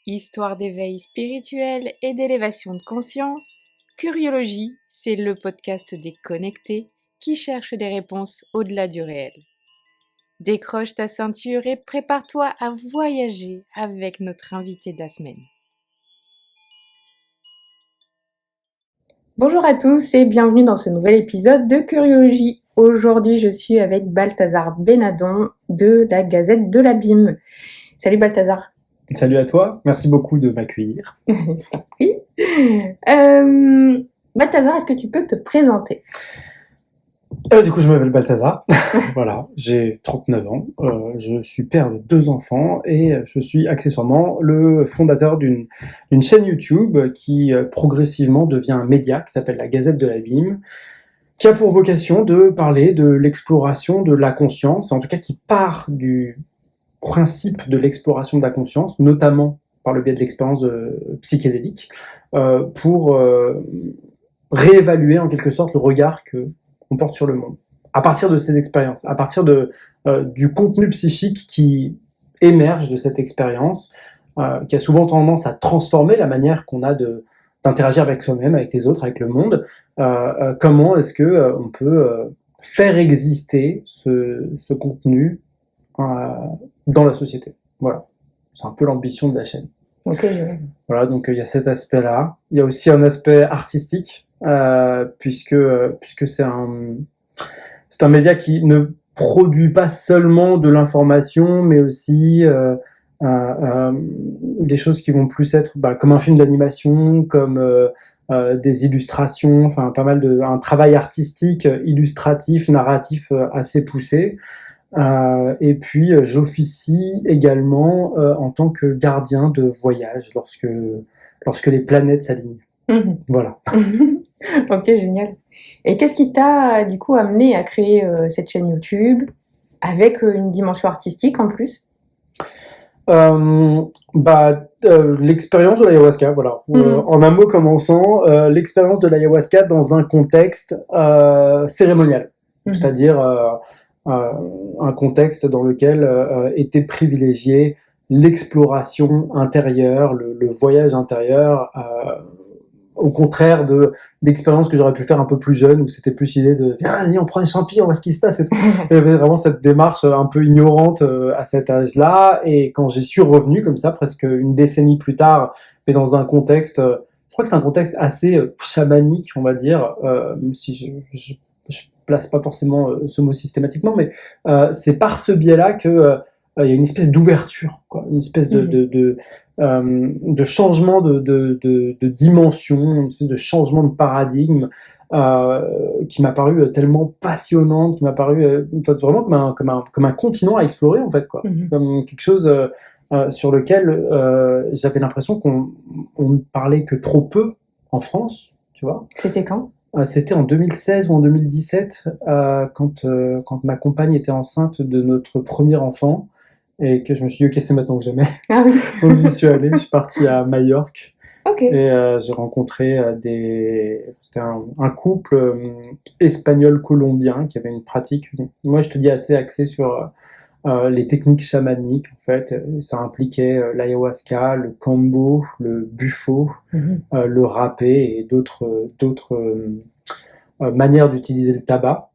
Histoire d'éveil spirituel et d'élévation de conscience, Curiologie, c'est le podcast des connectés qui cherchent des réponses au-delà du réel. Décroche ta ceinture et prépare-toi à voyager avec notre invité de la semaine. Bonjour à tous et bienvenue dans ce nouvel épisode de Curiologie. Aujourd'hui, je suis avec Balthazar Benadon de la Gazette de l'Abîme. Salut Balthazar. Salut à toi, merci beaucoup de m'accueillir. Oui. Balthazar, est-ce que tu peux te présenter ? Du coup, je m'appelle Balthazar, voilà, j'ai 39 ans, je suis père de 2 enfants et je suis accessoirement le fondateur d'une chaîne YouTube qui progressivement devient un média qui s'appelle la Gazette de l'Abîme, qui a pour vocation de parler de l'exploration de la conscience, en tout cas qui part du principe de l'exploration de la conscience, notamment par le biais de l'expérience psychédélique, pour réévaluer en quelque sorte le regard qu'on porte sur le monde. À partir de ces expériences, à partir du contenu psychique qui émerge de cette expérience, qui a souvent tendance à transformer la manière qu'on a d'interagir avec soi-même, avec les autres, avec le monde, comment est-ce que on peut faire exister ce contenu dans la société. Voilà, c'est un peu l'ambition de la chaîne. Ok. Voilà, donc il y a cet aspect-là. Il y a aussi un aspect artistique, puisque c'est un média qui ne produit pas seulement de l'information, mais aussi des choses qui vont plus être comme un film d'animation, comme des illustrations, enfin pas mal un travail artistique, illustratif, narratif assez poussé. Et puis j'officie également en tant que gardien de voyage lorsque les planètes s'alignent. Voilà. Ok, génial. Et qu'est-ce qui t'a du coup amené à créer cette chaîne YouTube avec une dimension artistique en plus ? L'expérience de l'ayahuasca, voilà. En un mot commençant, l'expérience de l'ayahuasca dans un contexte cérémonial, c'est-à-dire un contexte dans lequel était privilégié l'exploration intérieure, le voyage intérieur, au contraire d'expériences que j'aurais pu faire un peu plus jeune, où c'était plus l'idée de viens, vas-y, on prend des champignons, on voit ce qui se passe et tout. Il y avait vraiment cette démarche un peu ignorante à cet âge-là, et quand j'y suis revenu comme ça, presque une décennie plus tard, mais dans un contexte, je crois que c'est un contexte assez chamanique, on va dire, même si je place pas forcément ce mot systématiquement, mais c'est par ce biais-là que il y a une espèce d'ouverture, quoi, une espèce de changement de dimension, une espèce de changement de paradigme qui m'a paru tellement passionnante, qui m'a paru vraiment comme un continent à explorer en fait, quoi, comme quelque chose sur lequel j'avais l'impression qu'on ne parlait que trop peu en France, tu vois. C'était quand ? C'était en 2016 ou en 2017, quand ma compagne était enceinte de notre premier enfant, et que je me suis dit, ok, c'est maintenant que jamais. Ah oui. Donc j'y suis allé, je suis parti à Majorque. Ok. Et j'ai rencontré c'était un couple espagnol-colombien qui avait une pratique, moi je te dis assez axée sur les techniques chamaniques, en fait. Ça impliquait l'ayahuasca, le kambo, le bufo, le rapé et d'autres manières d'utiliser le tabac.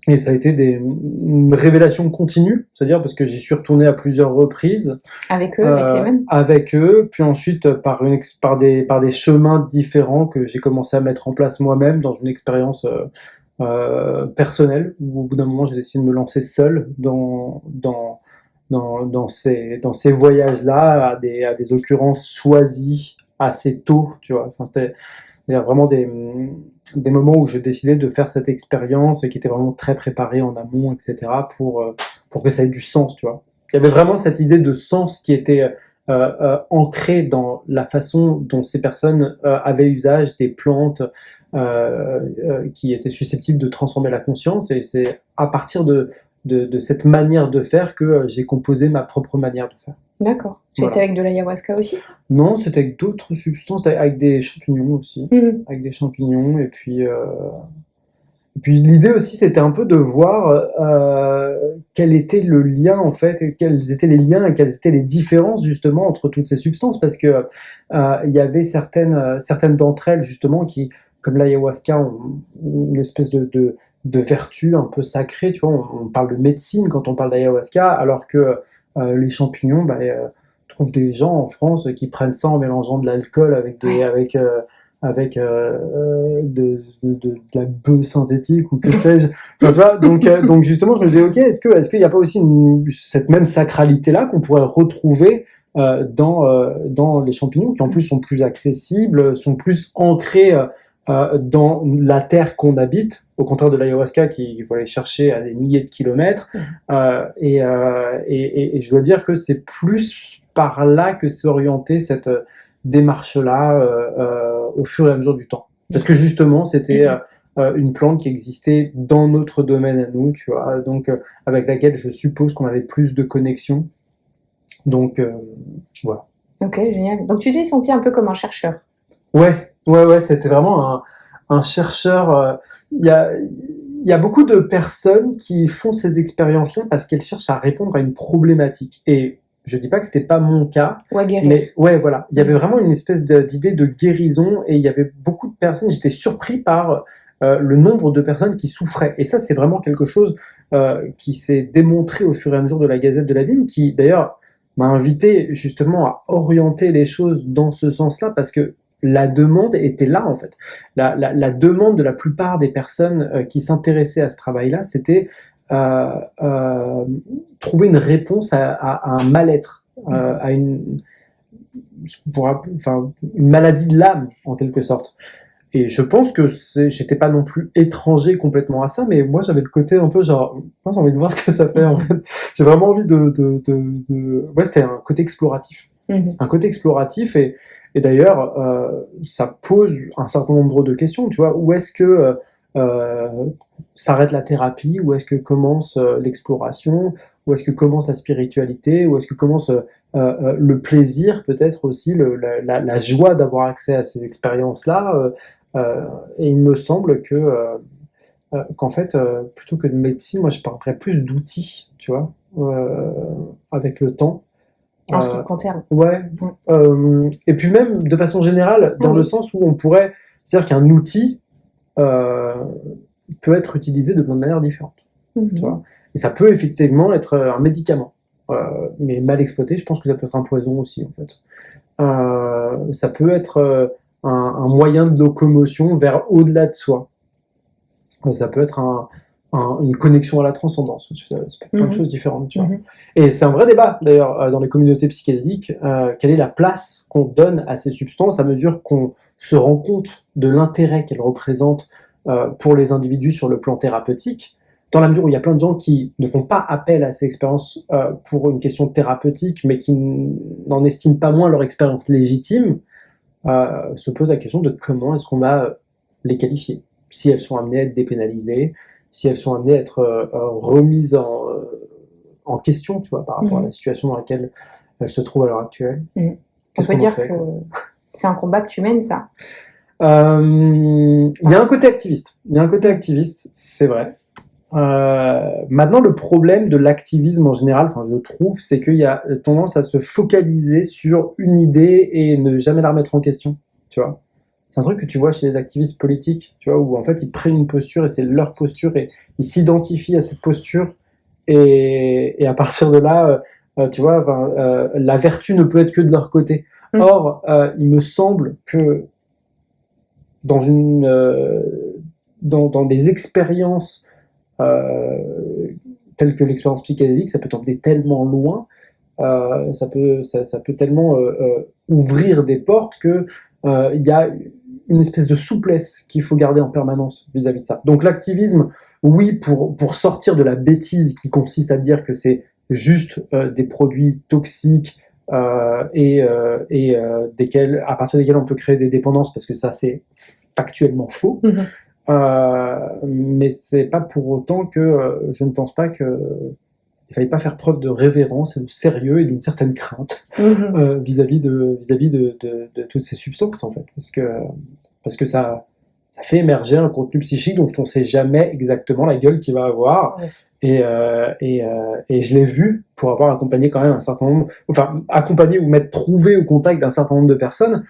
Et ça a été une révélation continue, c'est-à-dire parce que j'y suis retourné à plusieurs reprises. Avec eux, avec les mêmes ? Avec eux, puis ensuite par des chemins différents que j'ai commencé à mettre en place moi-même dans une expérience personnelle, où au bout d'un moment j'ai décidé de me lancer seul dans ces voyages-là, à des occurrences choisies assez tôt, tu vois. Enfin, il y a vraiment des moments où je décidais de faire cette expérience et qui était vraiment très préparée en amont, etc., pour que ça ait du sens, tu vois. Il y avait vraiment cette idée de sens qui était ancrée dans la façon dont ces personnes avaient usage des plantes qui étaient susceptibles de transformer la conscience, et c'est à partir de cette manière de faire que j'ai composé ma propre manière de faire. D'accord. C'était Voilà. avec de l'ayahuasca aussi, ça ? Non, c'était avec d'autres substances, avec des champignons aussi. Avec des champignons, et puis Et puis l'idée aussi, c'était un peu de voir quel était le lien en fait, quels étaient les liens et quelles étaient les différences justement entre toutes ces substances, parce que il y avait certaines d'entre elles justement qui, comme l'ayahuasca, ont une espèce de vertu un peu sacrée, tu vois. On parle de médecine quand on parle d'ayahuasca, alors que les champignons, trouve des gens en France qui prennent ça en mélangeant de l'alcool avec de la bœuf synthétique ou que sais-je. Enfin, tu vois, donc justement, je me disais, ok, est-ce qu'il n'y a pas aussi cette même sacralité-là qu'on pourrait retrouver dans les champignons, qui en plus sont plus accessibles, sont plus ancrés dans la terre qu'on habite, au contraire de l'ayahuasca qui faut aller chercher à des milliers de kilomètres. Et je dois dire que c'est plus par là que s'est orientée cette démarche-là au fur et à mesure du temps. Parce que justement, c'était une plante qui existait dans notre domaine à nous, tu vois, donc avec laquelle je suppose qu'on avait plus de connexion. Donc voilà. Ok, génial. Donc tu t'es senti un peu comme un chercheur. Ouais, c'était vraiment un chercheur. Il y a beaucoup de personnes qui font ces expériences-là parce qu'elles cherchent à répondre à une problématique. Et je dis pas que c'était pas mon cas, Ouais, guérir. mais ouais, voilà. Il y avait vraiment une espèce d'idée de guérison et il y avait beaucoup de personnes. J'étais surpris par le nombre de personnes qui souffraient. Et ça, c'est vraiment quelque chose qui s'est démontré au fur et à mesure de la Gazette de la Bible, qui d'ailleurs m'a invité justement à orienter les choses dans ce sens-là, parce que la demande était là en fait. La demande de la plupart des personnes qui s'intéressaient à ce travail-là, c'était trouver une réponse à un mal-être, à une maladie de l'âme en quelque sorte. Et je pense que j'étais pas non plus étranger complètement à ça, mais moi j'avais le côté un peu genre, moi j'ai envie de voir ce que ça fait en fait. J'ai vraiment envie ouais, c'était un côté exploratif. Un côté exploratif et d'ailleurs ça pose un certain nombre de questions, tu vois. Où est-ce que s'arrête la thérapie, où est-ce que commence l'exploration, où est-ce que commence la spiritualité, où est-ce que commence le plaisir, peut-être aussi la joie d'avoir accès à ces expériences-là. Et il me semble qu'en fait, plutôt que de médecine, moi je parlerais plus d'outils, tu vois, avec le temps. En ce qui te concerne. Ouais. Et puis même de façon générale, dans le sens où on pourrait, c'est-à-dire qu'un outil peut être utilisé de plein de manières différentes. Tu vois. Et ça peut effectivement être un médicament, mais mal exploité, je pense que ça peut être un poison aussi en fait. Ça peut être un moyen de locomotion vers au-delà de soi. Ça peut être une connexion à la transcendance. Ça peut être plein de choses différentes. Tu vois. Et c'est un vrai débat, d'ailleurs, dans les communautés psychédéliques. Quelle est la place qu'on donne à ces substances à mesure qu'on se rend compte de l'intérêt qu'elles représentent pour les individus sur le plan thérapeutique, dans la mesure où il y a plein de gens qui ne font pas appel à ces expériences pour une question thérapeutique, mais qui n'en estiment pas moins leur expérience légitime, se pose la question de comment est-ce qu'on va les qualifier, si elles sont amenées à être dépénalisées, si elles sont amenées à être remises en question, tu vois, par rapport à la situation dans laquelle elles se trouvent à l'heure actuelle. On peut dire que c'est un combat que tu mènes, ça. Il y a un côté activiste, c'est vrai. Maintenant, le problème de l'activisme en général, je trouve, c'est qu'il y a tendance à se focaliser sur une idée et ne jamais la remettre en question, tu vois. C'est un truc que tu vois chez les activistes politiques, tu vois, où en fait ils prennent une posture et c'est leur posture et ils s'identifient à cette posture et à partir de là, tu vois, la vertu ne peut être que de leur côté. Or, il me semble que dans des expériences telles que l'expérience psychédélique, ça peut t'emmener tellement loin, ça peut tellement ouvrir des portes que il y a une espèce de souplesse qu'il faut garder en permanence vis-à-vis de ça. Donc l'activisme, oui, pour sortir de la bêtise qui consiste à dire que c'est juste des produits toxiques et à partir desquels on peut créer des dépendances, parce que ça c'est factuellement faux. Mais c'est pas pour autant que je ne pense pas que il fallait pas faire preuve de révérence et de sérieux et d'une certaine crainte vis-à-vis de toutes ces substances en fait, parce que ça ça fait émerger un contenu psychique dont on sait jamais exactement la gueule qu'il va avoir. Ouais. Et je l'ai vu pour avoir accompagné quand même un certain nombre, enfin, accompagné ou m'être trouvé au contact d'un certain nombre de personnes.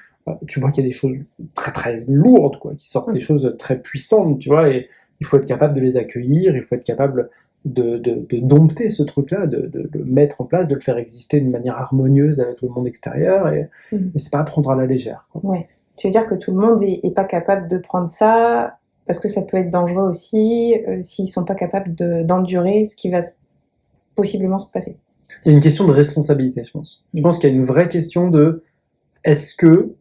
Tu vois qu'il y a des choses très très lourdes, quoi, qui sortent des choses très puissantes, tu vois, et il faut être capable de les accueillir, il faut être capable de dompter ce truc-là, de le mettre en place, de le faire exister d'une manière harmonieuse avec le monde extérieur, et c'est pas à prendre à la légère, quoi. Ouais. Tu veux dire que tout le monde est pas capable de prendre ça, parce que ça peut être dangereux aussi, s'ils sont pas capables d'endurer ce qui va possiblement se passer. C'est une question de responsabilité, je pense. Je pense qu'il y a une vraie question de est-ce que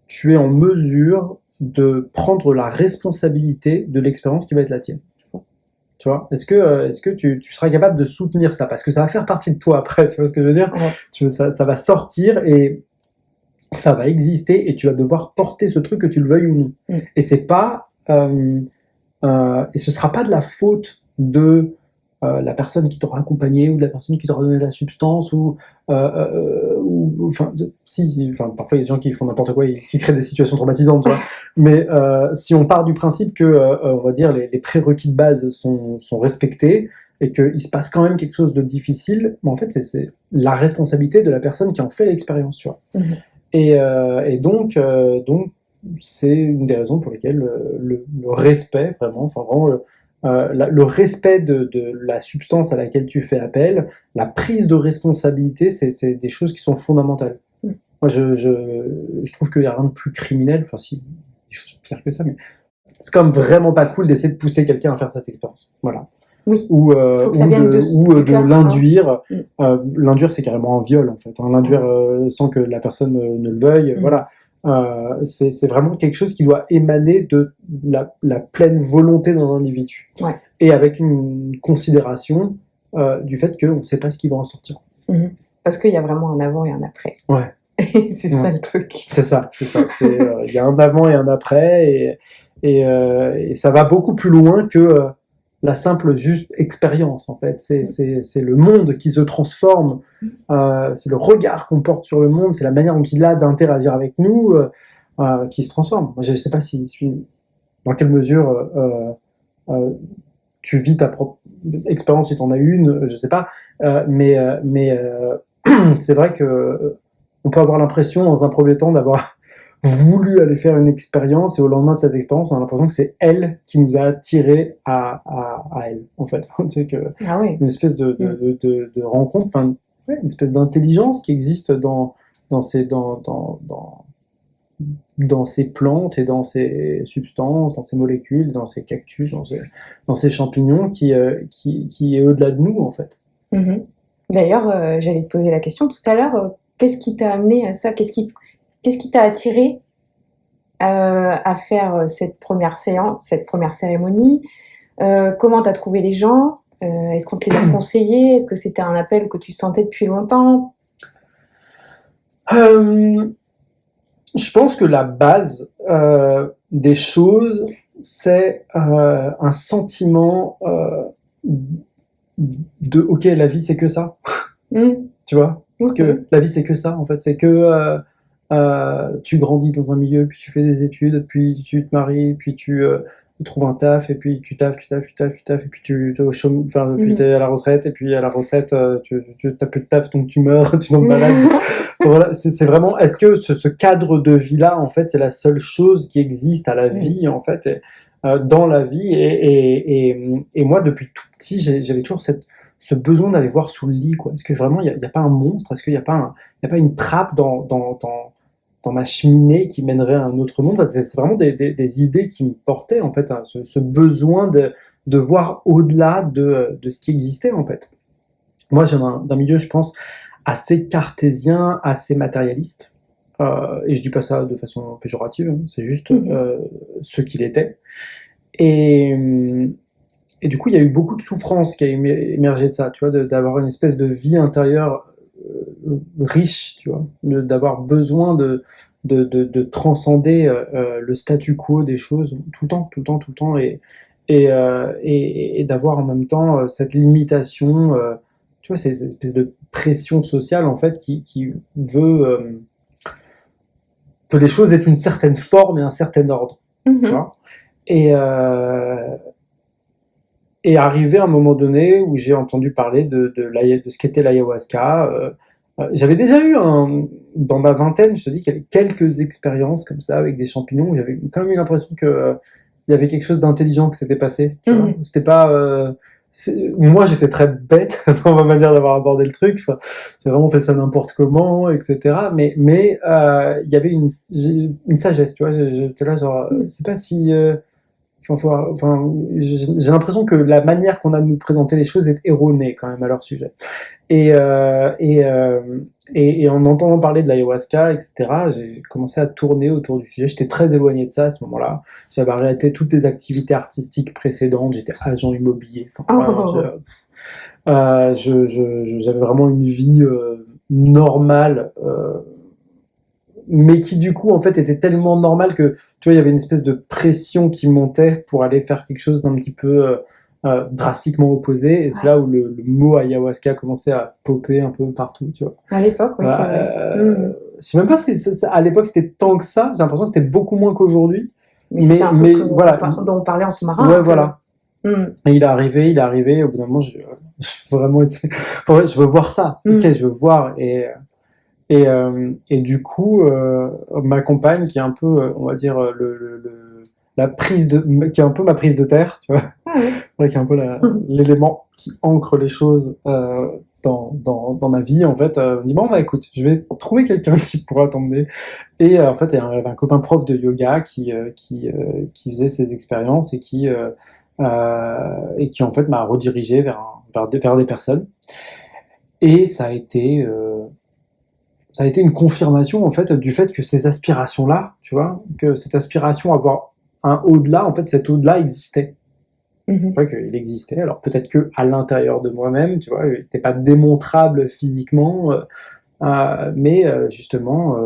tu es en mesure de prendre la responsabilité de l'expérience qui va être la tienne. Tu vois, est-ce que tu seras capable de soutenir ça, parce que ça va faire partie de toi après, tu vois ce que je veux dire? Ouais. Ça va sortir et ça va exister et tu vas devoir porter ce truc que tu le veuilles ou non. Et c'est pas et ce sera pas de la faute de la personne qui t'aura accompagné ou de la personne qui t'aura donné de la substance ou enfin si, enfin parfois il y a des gens qui font n'importe quoi, qui créent des situations traumatisantes, tu vois. Mais si on part du principe que on va dire les prérequis de base sont respectés et qu'il se passe quand même quelque chose de difficile, mais en fait c'est la responsabilité de la personne qui en fait l'expérience, tu vois. Et donc c'est une des raisons pour lesquelles le respect, vraiment, enfin vraiment le respect de la substance à laquelle tu fais appel, la prise de responsabilité, c'est des choses qui sont fondamentales. Moi, je trouve qu'il n'y a rien de plus criminel, enfin si, des choses pires que ça, mais c'est quand même vraiment pas cool d'essayer de pousser quelqu'un à faire cette expérience. Voilà. Oui. Ou de l'induire. L'induire, c'est carrément un viol, en fait. Hein. L'induire sans que la personne ne le veuille, voilà. C'est vraiment quelque chose qui doit émaner de la pleine volonté d'un individu. Ouais. Et avec une considération du fait qu'on ne sait pas ce qui va en sortir. Parce qu'il y a vraiment un avant et un après. Ouais. C'est ça le truc. C'est ça. Il y a un avant et un après, et ça va beaucoup plus loin que la simple juste expérience, en fait. C'est le monde qui se transforme, c'est le regard qu'on porte sur le monde, c'est la manière dont il a d'interagir avec nous qui se transforme. Moi, je ne sais pas dans quelle mesure tu vis ta propre expérience, si tu en as une, je ne sais pas, mais c'est vrai que on peut avoir l'impression, dans un premier temps, d'avoir voulu aller faire une expérience, et au lendemain de cette expérience, on a l'impression que c'est elle qui nous a attirés à elle, en fait. Tu sais que une espèce de rencontre, enfin, une espèce d'intelligence qui existe dans ces plantes et dans ces substances, dans ces molécules, dans ces cactus, dans ces champignons qui est au-delà de nous, en fait. D'ailleurs, j'allais te poser la question tout à l'heure, qu'est-ce qui t'a amené à ça? Qu'est-ce qui t'a attiré à faire cette première séance, cette première cérémonie? Comment t'as trouvé les gens? Est-ce qu'on te les a conseillés? Est-ce que c'était un appel que tu sentais depuis longtemps? Je pense que la base des choses, c'est un sentiment de « ok, la vie c'est que ça ». Tu vois? Parce que la vie c'est que ça, en fait. C'est que tu grandis dans un milieu, puis tu fais des études, puis tu te maries, puis tu trouves un taf, et puis tu taffes, et puis tu es au chômage, enfin, puis t'es à la retraite, et puis à la retraite, tu t'as plus de taf, donc tu meurs, tu tombes malade. Voilà, c'est vraiment, est-ce que ce cadre de vie-là, en fait, c'est la seule chose qui existe à la vie, en fait, dans la vie, et moi, depuis tout petit, j'avais toujours ce besoin d'aller voir sous le lit, quoi. Est-ce que vraiment, il y a pas un monstre? Est-ce qu'il y a pas une trappe dans ma cheminée qui mènerait à un autre monde? Enfin, c'est vraiment des idées qui me portaient, en fait, hein, ce besoin de voir au-delà de ce qui existait, en fait. Moi, je viens d'un milieu, je pense, assez cartésien, assez matérialiste. Et je dis pas ça de façon péjorative, hein, c'est juste ce qu'il était. Et du coup, il y a eu beaucoup de souffrance qui a émergé de ça, tu vois, d'avoir une espèce de vie intérieure riche, tu vois, d'avoir besoin de transcender le statu quo des choses tout le temps, et d'avoir en même temps cette limitation, tu vois, cette espèce de pression sociale, en fait, qui veut que les choses aient une certaine forme et un certain ordre. tu vois. Et arrivé à un moment donné où j'ai entendu parler de ce qu'était l'ayahuasca. J'avais déjà eu dans ma vingtaine, je te dis qu'il y avait quelques expériences comme ça avec des champignons. J'avais quand même eu l'impression que il y avait quelque chose d'intelligent qui s'était passé. Tu vois. C'était pas. Moi, j'étais très bête dans ma manière d'avoir abordé le truc. Enfin, j'ai vraiment fait ça n'importe comment, etc. Mais il y avait une sagesse, tu vois. J'étais là genre, c'est pas si. Enfin, j'ai l'impression que la manière qu'on a de nous présenter les choses est erronée quand même à leur sujet. Et en entendant parler de l'ayahuasca, etc., j'ai commencé à tourner autour du sujet. J'étais très éloigné de ça à ce moment-là. J'avais arrêté toutes les activités artistiques précédentes. J'étais agent immobilier. Enfin, j'avais vraiment une vie normale. Mais qui du coup en fait était tellement normal que tu vois il y avait une espèce de pression qui montait pour aller faire quelque chose d'un petit peu drastiquement opposé et c'est là où le mot ayahuasca commençait à popper un peu partout, tu vois. À l'époque, oui, c'est vrai. Je sais même pas si à l'époque c'était tant que ça, j'ai l'impression que c'était beaucoup moins qu'aujourd'hui. Mais c'était un truc voilà, dont on parlait en sous-marin. Ouais, voilà. Et il est arrivé, au bout d'un moment, je veux voir ça. Ok, je veux voir. Et du coup, ma compagne, qui est un peu, on va dire, qui est un peu ma prise de terre, tu vois, ouais, qui est un peu l'élément qui ancre les choses dans ma vie, en fait, me dit bon bah écoute, je vais trouver quelqu'un qui pourra t'emmener. Et en fait, il y avait un copain prof de yoga qui faisait ses expériences et qui en fait m'a redirigé vers des personnes. Et ça a été une confirmation en fait du fait que ces aspirations-là, tu vois, que cette aspiration à avoir un au-delà, en fait, cet au-delà existait. Tu vois qu'il existait. Alors peut-être que à l'intérieur de moi-même, tu vois, il n'était pas démontrable physiquement, mais justement,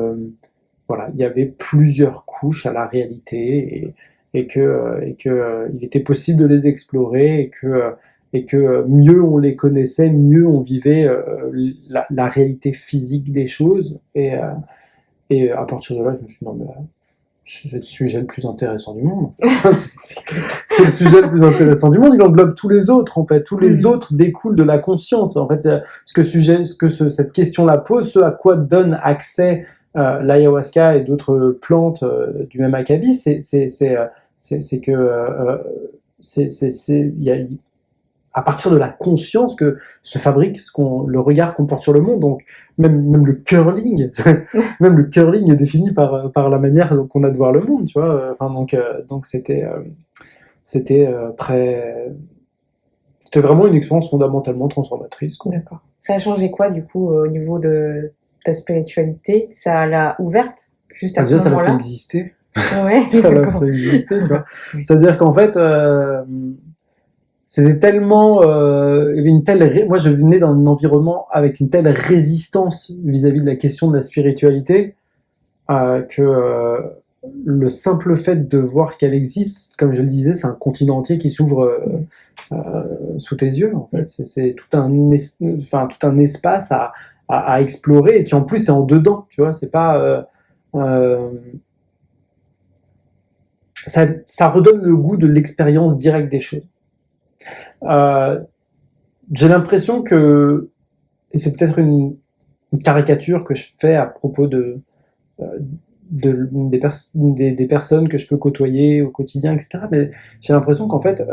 voilà, il y avait plusieurs couches à la réalité et que il était possible de les explorer et que mieux on les connaissait, mieux on vivait la réalité physique des choses. Et à partir de là, je me suis dit, non, mais c'est le sujet le plus intéressant du monde. C'est le sujet le plus intéressant du monde. Il englobe tous les autres, en fait. Tous les autres découlent de la conscience. En fait, cette question-là pose, ce à quoi donne accès l'ayahuasca et d'autres plantes du même acabit, c'est que il y a à partir de la conscience que se fabrique le regard qu'on porte sur le monde. Donc même le curling, même le curling est défini par la manière qu'on a de voir le monde, tu vois. Enfin donc c'était vraiment une expérience fondamentalement transformatrice, quoi. D'accord. Ça a changé quoi du coup au niveau de ta spiritualité? Ça l'a ouverte juste à ce moment-là? Ça l'a fait exister. Ouais. Ça l'a fait exister, tu vois. C'est-à-dire qu'en fait. C'était tellement, il y avait une telle, moi je venais d'un environnement avec une telle résistance vis-à-vis de la question de la spiritualité que le simple fait de voir qu'elle existe, comme je le disais, c'est un continent entier qui s'ouvre sous tes yeux. En fait, c'est tout un espace à explorer et qui en plus est en dedans. Tu vois, c'est pas ça redonne le goût de l'expérience directe des choses. J'ai l'impression que, et c'est peut-être une caricature que je fais à propos des personnes que je peux côtoyer au quotidien, etc. Mais j'ai l'impression qu'en fait,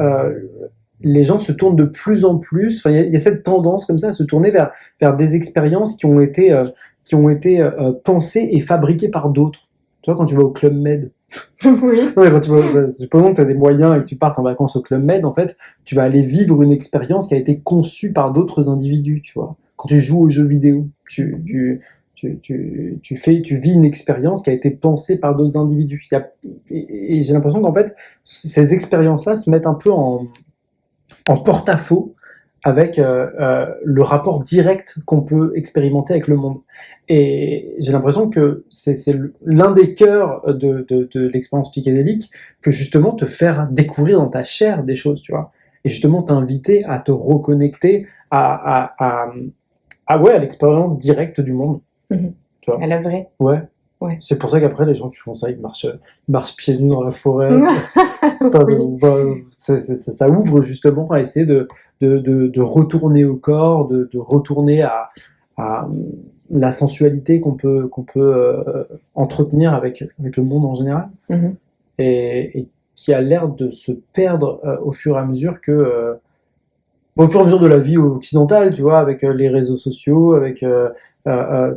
les gens se tournent de plus en plus. Enfin, il y a cette tendance comme ça à se tourner vers des expériences qui ont été pensées et fabriquées par d'autres. Tu vois, quand tu vas au Club Med. Oui. Non, mais quand supposons que tu as des moyens et que tu partes en vacances au Club Med, en fait, tu vas aller vivre une expérience qui a été conçue par d'autres individus, tu vois. Quand tu joues aux jeux vidéo, tu vis une expérience qui a été pensée par d'autres individus. Et j'ai l'impression qu'en fait, ces expériences-là se mettent un peu en porte-à-faux avec le rapport direct qu'on peut expérimenter avec le monde. Et j'ai l'impression que c'est l'un des cœurs de l'expérience psychédélique, que justement te faire découvrir dans ta chair des choses, tu vois. Et justement t'inviter à te reconnecter à l'expérience directe du monde. Tu vois. À la vraie. Ouais. Ouais. C'est pour ça qu'après, les gens qui font ça, ils marchent pieds nus dans la forêt. Ça ouvre justement à essayer de retourner au corps, de retourner à la sensualité qu'on peut entretenir avec le monde en général. Mhm. Et qui a l'air de se perdre au fur et à mesure au fur et à mesure de la vie occidentale, tu vois, avec les réseaux sociaux, avec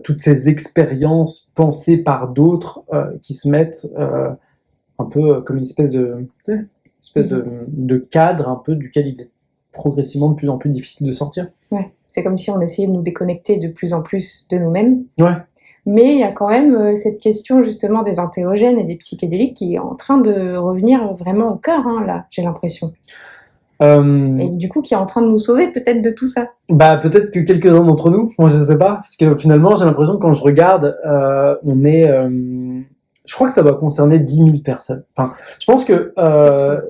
toutes ces expériences pensées par d'autres qui se mettent un peu comme une espèce de cadre un peu duquel il est progressivement de plus en plus difficile de sortir. Ouais. C'est comme si on essayait de nous déconnecter de plus en plus de nous-mêmes. Ouais. Mais il y a quand même cette question justement des antéogènes et des psychédéliques qui est en train de revenir vraiment au cœur, hein, là, j'ai l'impression. Et du coup, qui est en train de nous sauver peut-être de tout ça. Bah peut-être que quelques-uns d'entre nous, moi je sais pas, parce que finalement j'ai l'impression que quand je regarde, on est, je crois que ça doit concerner 10 000 personnes. Enfin, je pense que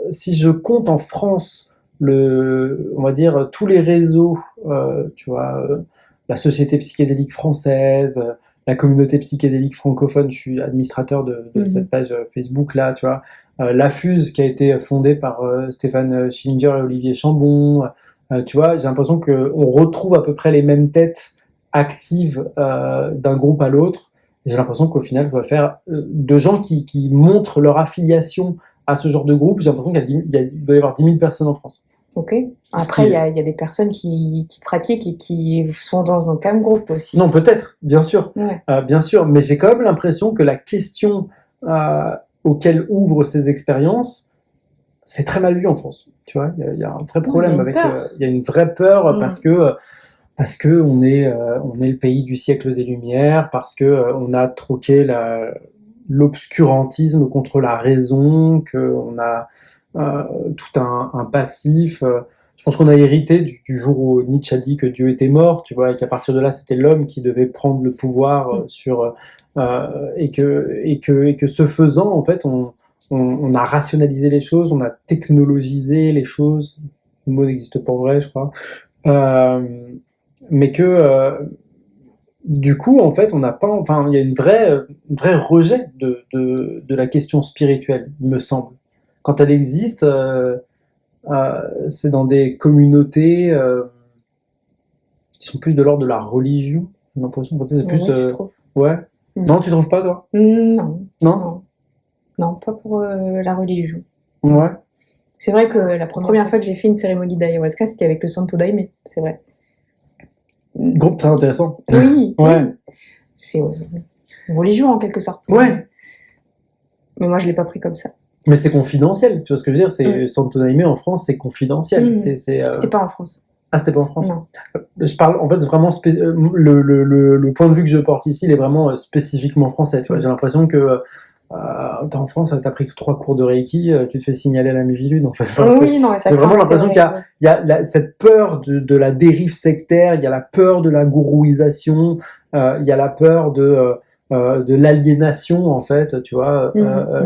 si je compte en France on va dire tous les réseaux, tu vois, la Société psychédélique française, la communauté psychédélique francophone, je suis administrateur de cette page Facebook là, tu vois. La Fuse qui a été fondée par Stéphane Schillinger et Olivier Chambon, tu vois, j'ai l'impression qu'on retrouve à peu près les mêmes têtes actives d'un groupe à l'autre. Et j'ai l'impression qu'au final, on va faire de gens qui montrent leur affiliation à ce genre de groupe. J'ai l'impression qu'il doit y avoir 10 000 personnes en France. Ok. Après, il y a des personnes qui pratiquent et qui sont dans un même groupe aussi. Non, peut-être, bien sûr. Ouais. Bien sûr, mais j'ai quand même l'impression que la question auquel ouvrent ces expériences, c'est très mal vu en France. Tu vois, il y a un vrai problème avec. Il y a une vraie peur parce que on est le pays du siècle des Lumières, parce que on a troqué l'obscurantisme contre la raison, qu'on a tout un passif. Je pense qu'on a hérité du jour où Nietzsche a dit que Dieu était mort, tu vois, et qu'à partir de là, c'était l'homme qui devait prendre le pouvoir sur et que ce faisant, en fait, on a rationalisé les choses, on a technologisé les choses. Le mot n'existe pas en vrai, je crois. Mais que du coup, en fait, on n'a pas, enfin, il y a un vrai rejet de la question spirituelle, il me semble. Quand elle existe, c'est dans des communautés qui sont plus de l'ordre de la religion, j'ai l'impression. C'est plus, je trouve. Ouais. Non, tu trouves pas, toi? Non. Non. Non, pas pour la religion. Ouais. C'est vrai que la première fois que j'ai fait une cérémonie d'ayahuasca, c'était avec le Santo Daime, c'est vrai. Groupe très intéressant. Oui. Ouais. Oui. C'est une religion en quelque sorte. Ouais. Mais moi, je l'ai pas pris comme ça. Mais c'est confidentiel, tu vois ce que je veux dire? C'est Santo Daime en France, c'est confidentiel. C'était pas en France. Ah, c'était pas en France? Non. Je parle, en fait, vraiment, le point de vue que je porte ici, il est vraiment spécifiquement français, tu vois. J'ai l'impression que, t'es en France, t'as pris 3 cours de Reiki, tu te fais signaler à la Mivilude, en fait. Enfin, c'est vraiment l'impression qu'il y a cette peur de la dérive sectaire, il y a la peur de la gourouisation, il y a la peur de l'aliénation, en fait, tu vois,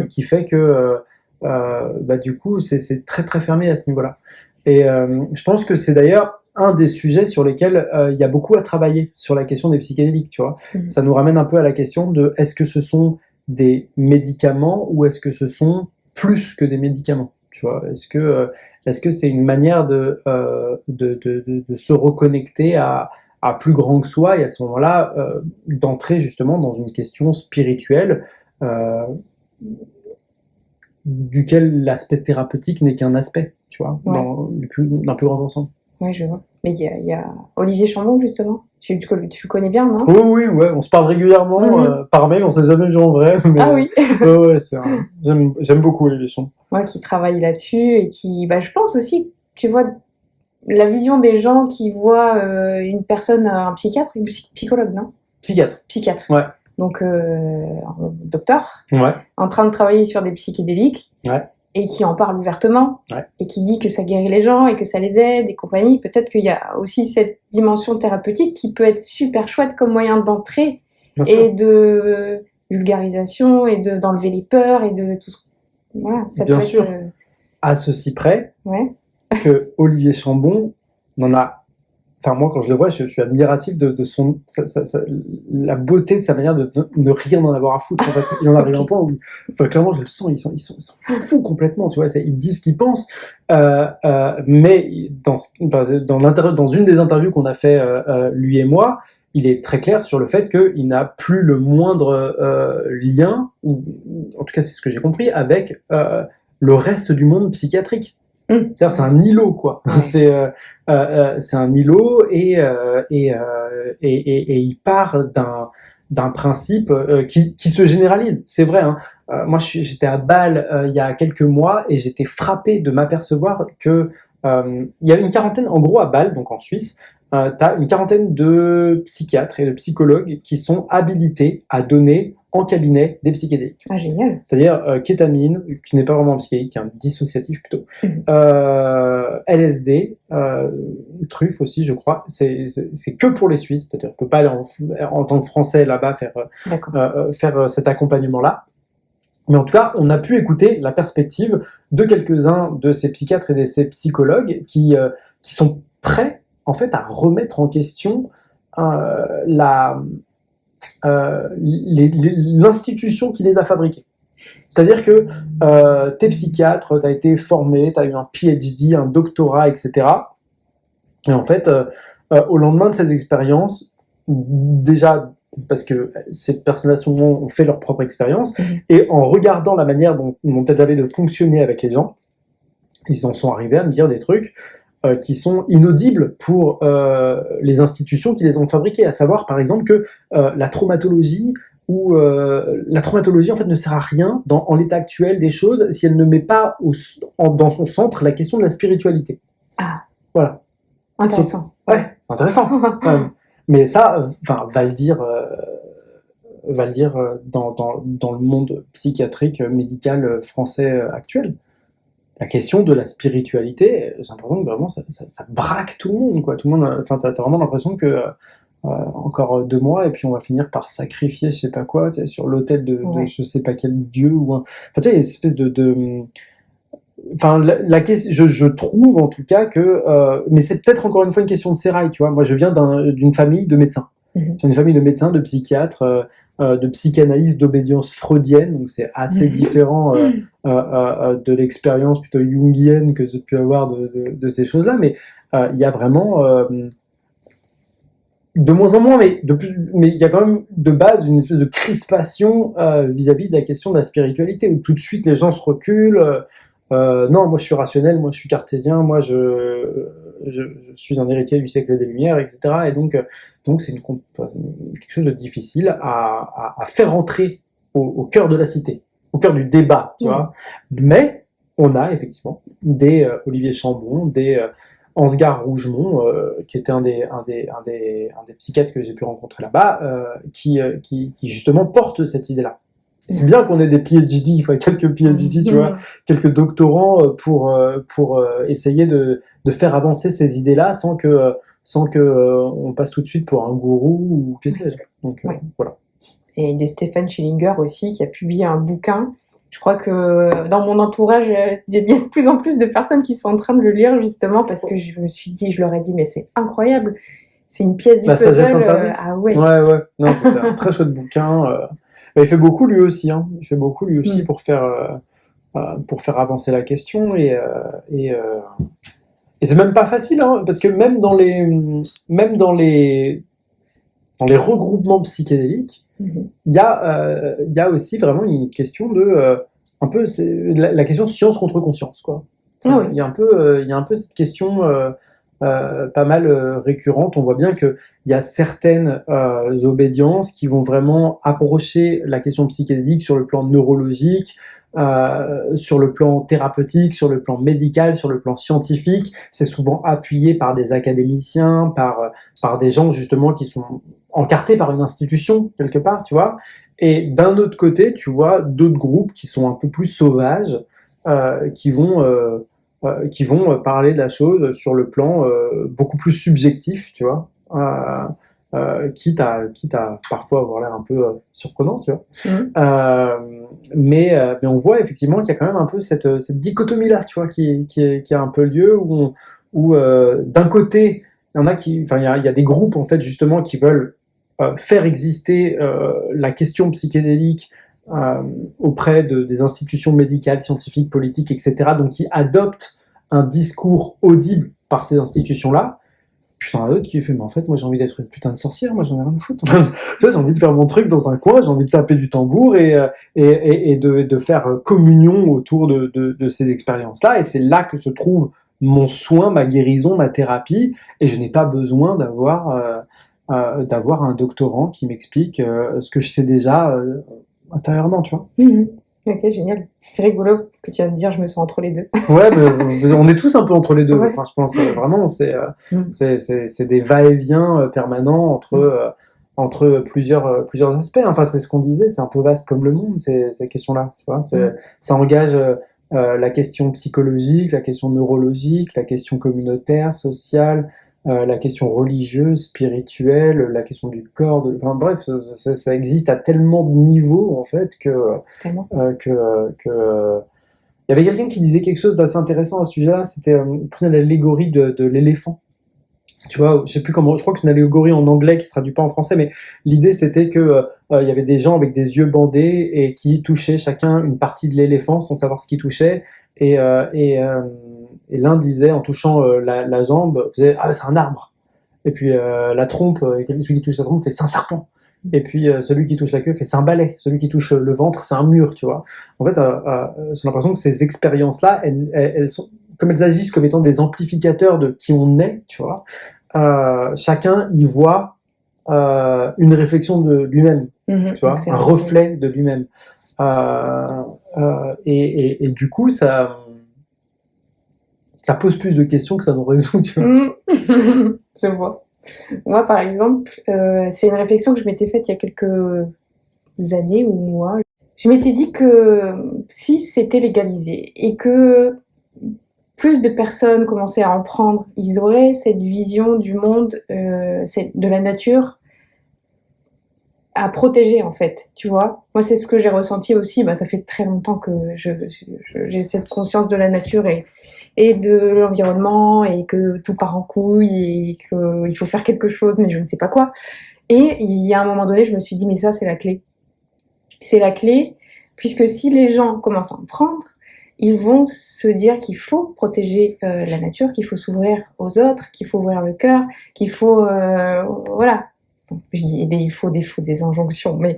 qui fait que, bah, du coup, c'est très, très fermé à ce niveau-là. Et je pense que c'est d'ailleurs un des sujets sur lesquels il y a beaucoup à travailler sur la question des psychédéliques, tu vois. Ça nous ramène un peu à la question de est-ce que ce sont des médicaments ou est-ce que ce sont plus que des médicaments, tu vois. Est-ce que c'est une manière de se reconnecter à plus grand que soi et à ce moment-là d'entrer justement dans une question spirituelle duquel l'aspect thérapeutique n'est qu'un aspect, tu vois, d'un plus grand ensemble. Ouais, je vois. Mais il y a Olivier Chambon, justement. Tu le connais bien, non? Oui, on se parle régulièrement par mail, on s'est jamais vu en vrai. Mais, ah oui. j'aime beaucoup Olivier Chambon. Ouais, qui travaille là-dessus et qui, je pense aussi, tu vois, la vision des gens qui voient une personne, un psychiatre, une psychologue, non? Psychiatre. Ouais. Donc, docteur, en train de travailler sur des psychédéliques, et qui en parle ouvertement, et qui dit que ça guérit les gens, et que ça les aide, et compagnie. Peut-être qu'il y a aussi cette dimension thérapeutique qui peut être super chouette comme moyen d'entrée, et de vulgarisation, et d'enlever les peurs, et de tout ce... Voilà, ça Bien peut sûr. À ceci près que Olivier Chambon n'en a enfin moi quand je le vois, je suis admiratif de la beauté de sa manière de ne rien en avoir à foutre. En fait, il en arrive à un point où, enfin clairement je le sens, ils sont fous complètement, tu vois. Ils disent ce qu'ils pensent, mais dans une des interviews qu'on a fait lui et moi, il est très clair sur le fait qu'il n'a plus le moindre lien, ou en tout cas c'est ce que j'ai compris, avec le reste du monde psychiatrique. C'est-à-dire c'est un îlot quoi. C'est un îlot et il part d'un principe qui se généralise. C'est vrai. Hein. Moi j'étais à Bâle il y a quelques mois et j'étais frappé de m'apercevoir que il y a une quarantaine, en gros à Bâle, donc en Suisse, t'as une quarantaine de psychiatres et de psychologues qui sont habilités à donner en cabinet des psychédéliques. Ah, génial. C'est-à-dire kétamine, qui n'est pas vraiment un psychédélique, qui est un dissociatif plutôt, LSD, truffe aussi, je crois. C'est que pour les Suisses, c'est-à-dire on peut pas aller en tant que Français là-bas faire cet accompagnement-là. Mais en tout cas, on a pu écouter la perspective de quelques-uns de ces psychiatres et de ces psychologues qui sont prêts en fait à remettre en question l'institution qui les a fabriqués. C'est-à-dire que t'es psychiatre, t'as été formé, t'as eu un PhD, un doctorat, etc. Et en fait, au lendemain de ces expériences, déjà parce que ces personnes-là souvent ont fait leur propre expérience, et en regardant la manière dont elles avaient de fonctionner avec les gens, ils en sont arrivés à me dire des trucs qui sont inaudibles pour les institutions qui les ont fabriqués, à savoir par exemple que la traumatologie en fait ne sert à rien en l'état actuel des choses si elle ne met pas dans son centre la question de la spiritualité. Ah. Voilà. Intéressant. Ouais, c'est intéressant. Mais ça, enfin, va le dire dans le monde psychiatrique médical français actuel. La question de la spiritualité, j'ai l'impression que vraiment ça braque tout le monde, quoi. Tout le monde, enfin, t'as vraiment l'impression que encore 2 mois et puis on va finir par sacrifier je sais pas quoi, tu sais, sur l'autel de je sais pas quel dieu ou enfin tu sais, il y a une espèce enfin la question, je trouve en tout cas que mais c'est peut-être encore une fois une question de sérail, tu vois. Moi je viens d'une famille de médecins. J'ai une famille de médecins, de psychiatres, de psychanalystes, d'obédience freudienne, donc c'est assez différent de l'expérience plutôt jungienne que j'ai pu avoir de ces choses-là, mais il y a vraiment de moins en moins, mais il y a quand même de base une espèce de crispation vis-à-vis de la question de la spiritualité, où tout de suite les gens se reculent. Non, moi je suis rationnel, moi je suis cartésien, moi je suis un héritier du siècle des Lumières, etc. Et donc c'est quelque chose de difficile à faire entrer au cœur de la cité, au cœur du débat, tu vois. Mais on a effectivement des Olivier Chambon, des Ansgar Rougemont, qui était un des psychiatres que j'ai pu rencontrer là-bas, qui justement porte cette idée-là. C'est bien qu'on ait des PhD, enfin quelques PhD, tu vois, quelques doctorants pour essayer de faire avancer ces idées-là sans que on passe tout de suite pour un gourou ou que sais-je. Donc voilà. Et des Stephen Schillinger aussi, qui a publié un bouquin. Je crois que dans mon entourage, il y a de plus en plus de personnes qui sont en train de le lire justement parce que je leur ai dit mais c'est incroyable, c'est une pièce du puzzle. Sagesse interdite. Ouais. Non, c'était un très chouette bouquin. Il fait beaucoup lui aussi, hein. Il fait beaucoup lui aussi pour faire avancer la question et c'est même pas facile, hein, parce que même dans les regroupements psychédéliques, il y a aussi vraiment une question de un peu la question science contre conscience, quoi. Enfin, il y a un peu cette question pas mal récurrente. On voit bien que il y a certaines obédiences qui vont vraiment approcher la question psychédélique sur le plan neurologique, sur le plan thérapeutique, sur le plan médical, sur le plan scientifique. C'est souvent appuyé par des académiciens, par des gens justement qui sont encartés par une institution quelque part, tu vois. Et d'un autre côté, tu vois d'autres groupes qui sont un peu plus sauvages, qui vont parler de la chose sur le plan beaucoup plus subjectif, tu vois, quitte à parfois avoir l'air un peu surprenant, tu vois. Mais on voit effectivement qu'il y a quand même un peu cette dichotomie-là, tu vois, qui a un peu lieu, où d'un côté, il y en a il y a des groupes en fait justement qui veulent faire exister la question psychédélique auprès des institutions médicales, scientifiques, politiques, etc. Donc qui adoptent un discours audible par ces institutions-là. Puis il y en a d'autres qui fait, mais en fait, moi j'ai envie d'être une putain de sorcière, moi j'en ai rien à foutre. Tu vois, j'ai envie de faire mon truc dans un coin, j'ai envie de taper du tambour et de faire communion autour de ces expériences-là. Et c'est là que se trouve mon soin, ma guérison, ma thérapie. Et je n'ai pas besoin d'avoir un doctorant qui m'explique ce que je sais déjà intérieurement, tu vois. Mmh. Ok, génial. C'est rigolo ce que tu viens de dire, je me sens entre les deux. Ouais, mais on est tous un peu entre les deux. Ouais. Enfin, je pense vraiment, c'est des va-et-vient permanents entre plusieurs aspects. Enfin, c'est ce qu'on disait, c'est un peu vaste comme le monde, ces questions-là. Tu vois, ça engage la question psychologique, la question neurologique, la question communautaire, sociale, la question religieuse, spirituelle, la question du corps. Enfin, bref, ça existe à tellement de niveaux en fait Tellement. il y avait quelqu'un qui disait quelque chose d'assez intéressant à ce sujet-là, c'était il prenait l'allégorie de l'éléphant. Tu vois, je sais plus comment, je crois que c'est une allégorie en anglais qui se traduit pas en français, mais l'idée c'était que il y avait des gens avec des yeux bandés et qui touchaient chacun une partie de l'éléphant sans savoir ce qu'ils touchaient, et l'un disait en touchant la jambe, faisait ah c'est un arbre, et puis la trompe, celui qui touche la trompe fait c'est un serpent. Et puis celui qui touche la queue fait c'est un balai, celui qui touche le ventre c'est un mur, tu vois. En fait, j'ai l'impression que ces expériences-là, elles sont, comme elles agissent comme étant des amplificateurs de qui on est, tu vois. Chacun y voit une réflexion de lui-même, tu vois, un reflet de lui-même. Et du coup, ça pose plus de questions que ça nous résout, tu vois. Je vois. Moi, par exemple, c'est une réflexion que je m'étais faite il y a quelques années ou mois. Je m'étais dit que si c'était légalisé et que plus de personnes commençaient à en prendre, ils auraient cette vision du monde, de la nature à protéger en fait, tu vois. Moi, c'est ce que j'ai ressenti aussi. Ça fait très longtemps que j'ai cette conscience de la nature et de l'environnement et que tout part en couille et qu'il faut faire quelque chose, mais je ne sais pas quoi. Et il y a un moment donné, je me suis dit, mais ça, c'est la clé. C'est la clé, puisque si les gens commencent à en prendre, ils vont se dire qu'il faut protéger la nature, qu'il faut s'ouvrir aux autres, qu'il faut ouvrir le cœur, qu'il faut... voilà. Je dis il faut des injonctions, mais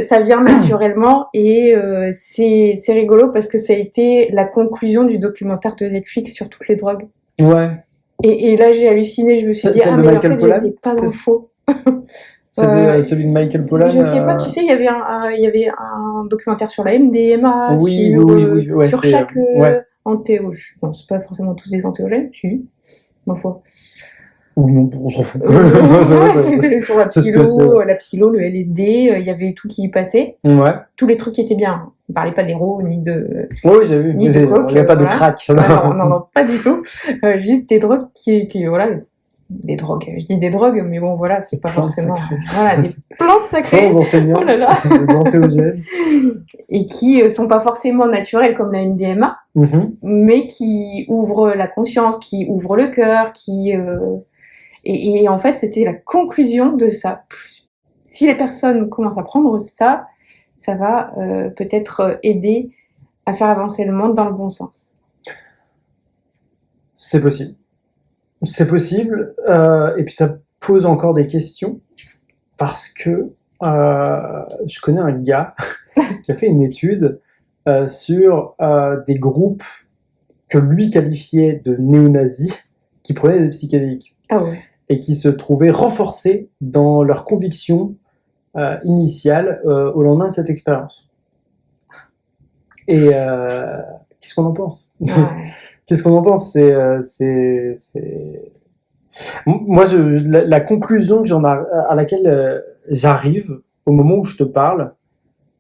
ça vient naturellement et c'est rigolo parce que ça a été la conclusion du documentaire de Netflix sur toutes les drogues. Ouais. Et là j'ai halluciné, je me suis dit mais en fait j'étais pas dans le faux. C'était celui de Michael Pollan. Je sais pas, tu sais, il y avait un documentaire sur la MDMA, sur chaque antéogène. Non, c'est pas forcément tous des antéogènes, si, ma foi. Ou non, on s'en fout. C'est sur la psylo, le LSD, il y avait tout qui y passait. Ouais. Tous les trucs qui étaient bien. On parlait pas d'héros, ni de... Oui, j'ai vu. Ni de coke. Il n'y a pas de crack. Non, pas du tout. Juste des drogues qui voilà, des drogues. Je dis des drogues, mais bon, voilà, c'est pas forcément... Voilà, des plantes sacrées. Plantes enseignants. Oh là là. Des antéogènes. Et qui sont pas forcément naturelles comme la MDMA, mais qui ouvrent la conscience, qui ouvrent le cœur, Et en fait, c'était la conclusion de ça. Si les personnes commencent à prendre ça, ça va peut-être aider à faire avancer le monde dans le bon sens. C'est possible. C'est possible. Et puis ça pose encore des questions parce que je connais un gars qui a fait une étude sur des groupes que lui qualifiait de néo-nazis qui prenaient des psychédéliques. Ah ouais. Et qui se trouvaient renforcés dans leurs convictions initiales au lendemain de cette expérience. Et qu'est-ce qu'on en pense ? Ouais. Qu'est-ce qu'on en pense ? Moi, la conclusion à laquelle j'arrive au moment où je te parle,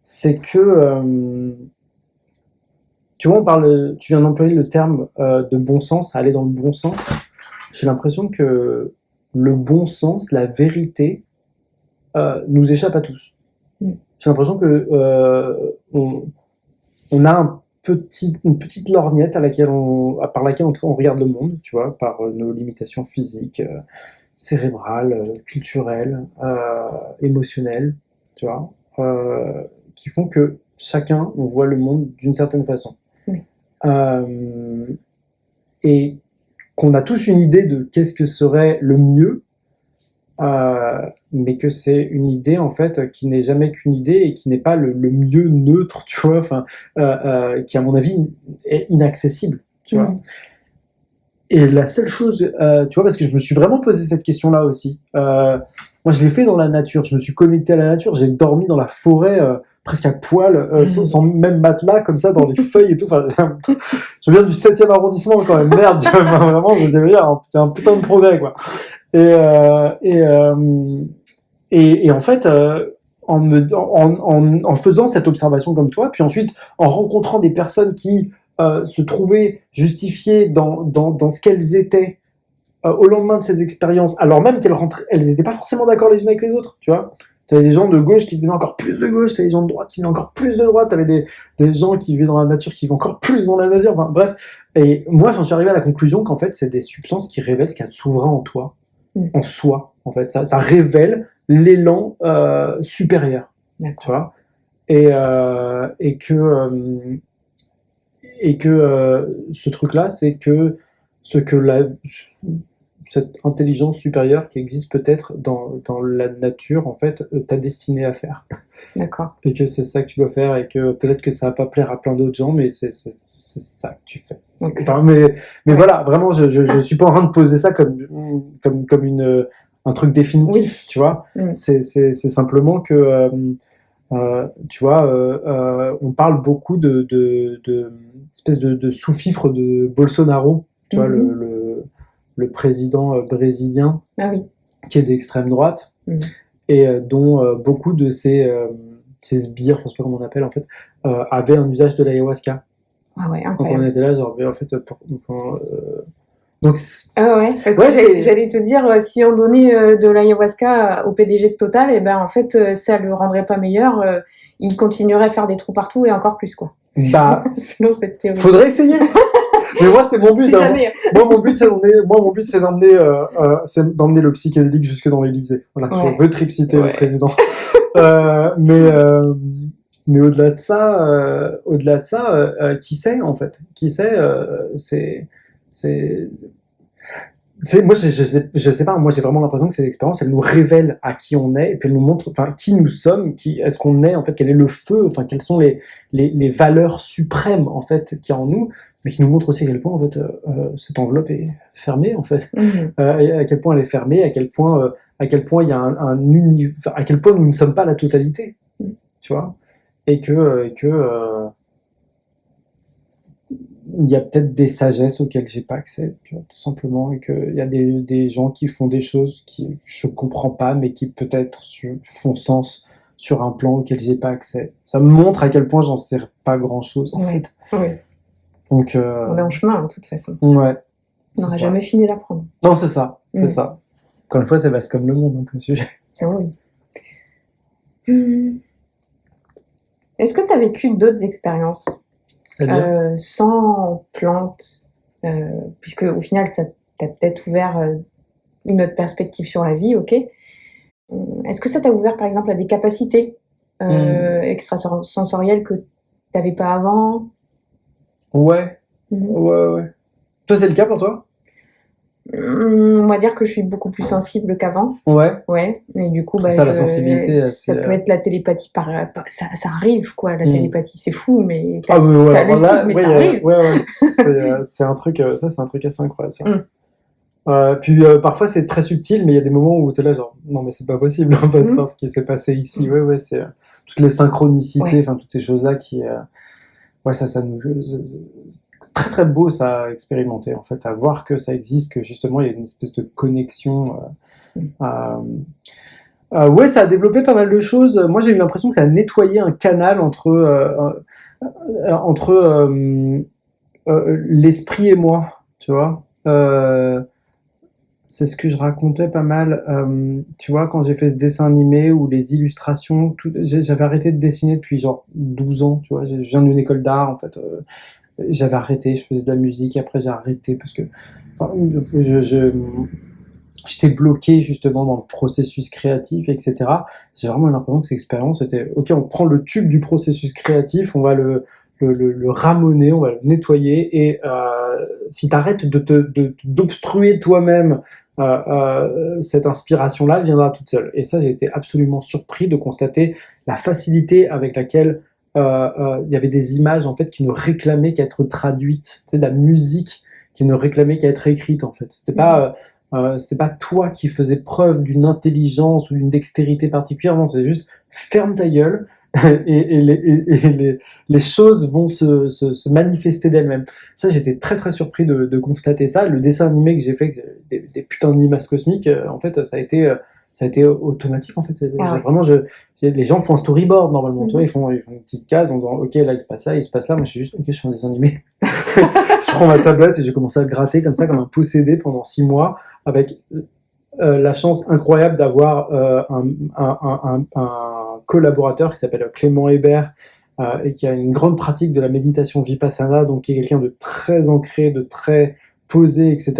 c'est que tu vois, tu viens d'employer le terme de bon sens, aller dans le bon sens. J'ai l'impression que le bon sens, la vérité, nous échappe à tous. J'ai l'impression que on a une petite lorgnette par laquelle on regarde le monde, tu vois, par nos limitations physiques, cérébrales, culturelles, émotionnelles, tu vois, qui font que chacun, on voit le monde d'une certaine façon. Oui. Et qu'on a tous une idée de qu'est-ce que serait le mieux, mais que c'est une idée en fait qui n'est jamais qu'une idée et qui n'est pas le mieux neutre, tu vois, enfin, qui à mon avis est inaccessible, tu vois. Et la seule chose, tu vois, parce que je me suis vraiment posé cette question-là aussi. Moi, je l'ai fait dans la nature. Je me suis connecté à la nature. J'ai dormi dans la forêt, presque à poil, sans même matelas, comme ça, dans les feuilles et tout. Enfin, je viens du 7e arrondissement, quand même. Merde, vraiment, je devais dire, il y a un putain de progrès, quoi. Et en fait, en faisant cette observation comme toi, puis ensuite, en rencontrant des personnes qui se trouvaient justifiées dans ce qu'elles étaient au lendemain de ces expériences, alors même elles étaient pas forcément d'accord les unes avec les autres, tu vois. T'avais des gens de gauche qui venaient encore plus de gauche, t'avais des gens de droite qui venaient encore plus de droite, t'avais des gens qui vivaient dans la nature qui vivent encore plus dans la nature, enfin bref. Et moi, j'en suis arrivé à la conclusion qu'en fait, c'est des substances qui révèlent ce qu'il y a de souverain en toi, en soi, en fait. Ça révèle l'élan supérieur, tu vois. Et que ce truc-là, c'est que cette intelligence supérieure qui existe peut-être dans la nature, en fait, t'a destiné à faire. D'accord. Et que c'est ça que tu dois faire, et que peut-être que ça va pas plaire à plein d'autres gens, mais c'est ça que tu fais. Okay. Enfin, mais voilà, vraiment, je suis pas en train de poser ça comme un truc définitif, tu vois. C'est simplement que tu vois, on parle beaucoup de espèce de sous-fifre de Bolsonaro, tu vois, le président brésilien, qui est d'extrême droite, et dont beaucoup de ses sbires, je sais pas comment on appelle en fait, avaient un usage de l'ayahuasca. Ah ouais, incroyable. Donc on était là, genre, en fait, donc parce que j'allais te dire, si on donnait de l'ayahuasca au PDG de Total, et ben en fait, ça le rendrait pas meilleur, il continuerait à faire des trous partout et encore plus, quoi. Bah, selon cette théorie. Faudrait essayer. Mais moi, c'est mon but. Jamais. Moi, mon but, c'est d'emmener le psychédélique jusque dans l'Élysée. Voilà, je veux tripciter le président. Mais au-delà de ça, qui sait en fait, qui sait, moi, je sais pas, moi, j'ai vraiment l'impression que ces expériences, elles nous révèlent à qui on est, et puis elles nous montrent, enfin, qui nous sommes, est-ce qu'on est, en fait, quel est le feu, enfin, quelles sont les valeurs suprêmes, en fait, qu'il y a en nous, mais qui nous montrent aussi à quel point, en fait, cette enveloppe est fermée, en fait, à quel point elle est fermée, à quel point il y a un univers, à quel point nous ne sommes pas la totalité, tu vois, et que il y a peut-être des sagesses auxquelles j'ai pas accès, tout simplement, et qu'il y a des gens qui font des choses qui je comprends pas, mais qui peut-être font sens sur un plan auquel j'ai pas accès. Ça me montre à quel point j'en sais pas grand-chose, en fait. Oui. Donc, on est en chemin, de toute façon. Ouais. On n'aura jamais fini d'apprendre. Non, c'est ça. C'est ça. Encore une fois, c'est vaste comme le monde, hein, comme sujet. Ah oui. Est-ce que tu as vécu d'autres expériences sans plantes, puisque au final ça t'a peut-être ouvert une autre perspective sur la vie, ok. Est-ce que ça t'a ouvert par exemple à des capacités extrasensorielles que t'avais pas avant? Ouais. Ouais. Toi, c'est le cas pour toi? On va dire que je suis beaucoup plus sensible qu'avant. Ouais. Et du coup, la sensibilité, ça peut être la télépathie ça arrive, quoi, la télépathie. C'est fou, mais ça arrive. Ouais. C'est un truc, ça, c'est un truc assez incroyable, ça. Puis parfois, c'est très subtil, mais il y a des moments où t'es là, genre, non, mais c'est pas possible, en fait, enfin, ce qui s'est passé ici. Ouais, c'est toutes les synchronicités, enfin, toutes ces choses-là qui, ça nous, c'est très très beau ça à expérimenter, en fait, à voir que ça existe, que justement il y a une espèce de connexion. Ouais, ça a développé pas mal de choses. Moi, j'ai eu l'impression que ça a nettoyé un canal entre l'esprit et moi, tu vois. c'est ce que je racontais pas mal. Tu vois, quand j'ai fait ce dessin animé ou les illustrations, j'avais arrêté de dessiner depuis genre 12 ans. Tu vois, je viens d'une école d'art en fait. J'avais arrêté, je faisais de la musique. Après, j'ai arrêté parce que enfin, j'étais bloqué justement dans le processus créatif, etc. J'ai vraiment l'impression que cette expérience était, ok, on prend le tube du processus créatif, on va le ramoner, on va le nettoyer, et si t'arrêtes d'obstruer toi-même cette inspiration-là, elle viendra toute seule. Et ça, j'ai été absolument surpris de constater la facilité avec laquelle il y avait des images en fait qui ne réclamaient qu'à être traduites, tu sais, de la musique qui ne réclamait qu'à être écrite en fait. C'est pas toi qui faisais preuve d'une intelligence ou d'une dextérité particulière, non, c'est juste ferme ta gueule les choses vont se manifester d'elles-mêmes. Ça, j'étais très très surpris de constater ça. Le dessin animé que j'ai fait, des putains de limaces cosmiques, en fait, ça a été automatique en fait. Ah ouais. Vraiment, les gens font un storyboard normalement, tu vois, ils font une petite case en disant ok là il se passe là, il se passe là. Moi je suis juste ok, je fais un dessin animé. Je prends ma tablette et j'ai commencé à gratter comme ça comme un possédé pendant 6 mois avec la chance incroyable d'avoir un collaborateur qui s'appelle Clément Hébert et qui a une grande pratique de la méditation Vipassana, donc qui est quelqu'un de très ancré, de très posé, etc.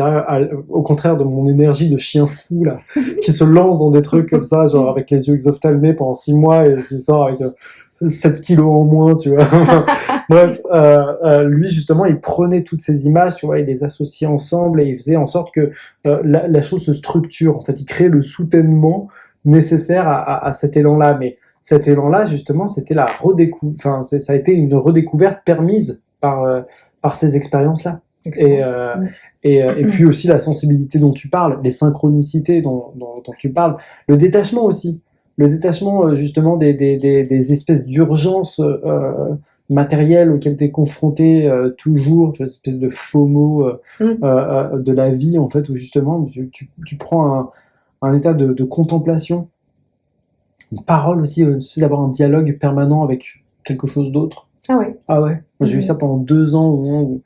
Au contraire de mon énergie de chien fou là, qui se lance dans des trucs comme ça, genre avec les yeux exophtalmés pendant 6 mois et qui sort avec 7 kilos en moins, tu vois. Bref, lui justement, il prenait toutes ces images, tu vois, il les associait ensemble et il faisait en sorte que la chose se structure. En fait, il créait le soutènement nécessaire à cet élan-là. Mais cet élan-là, justement, c'était la redécouverte. Enfin, ça a été une redécouverte permise par ces expériences-là. Et puis aussi la sensibilité dont tu parles, les synchronicités dont tu parles, le détachement aussi. Le détachement justement des espèces d'urgences matérielles auxquelles tu es confronté toujours, tu vois, cette espèce de FOMO de la vie en fait, où justement tu prends un état de contemplation, une parole aussi, d'avoir un dialogue permanent avec quelque chose d'autre. Ah ouais. Ah ouais, moi j'ai eu ça pendant 2 ans où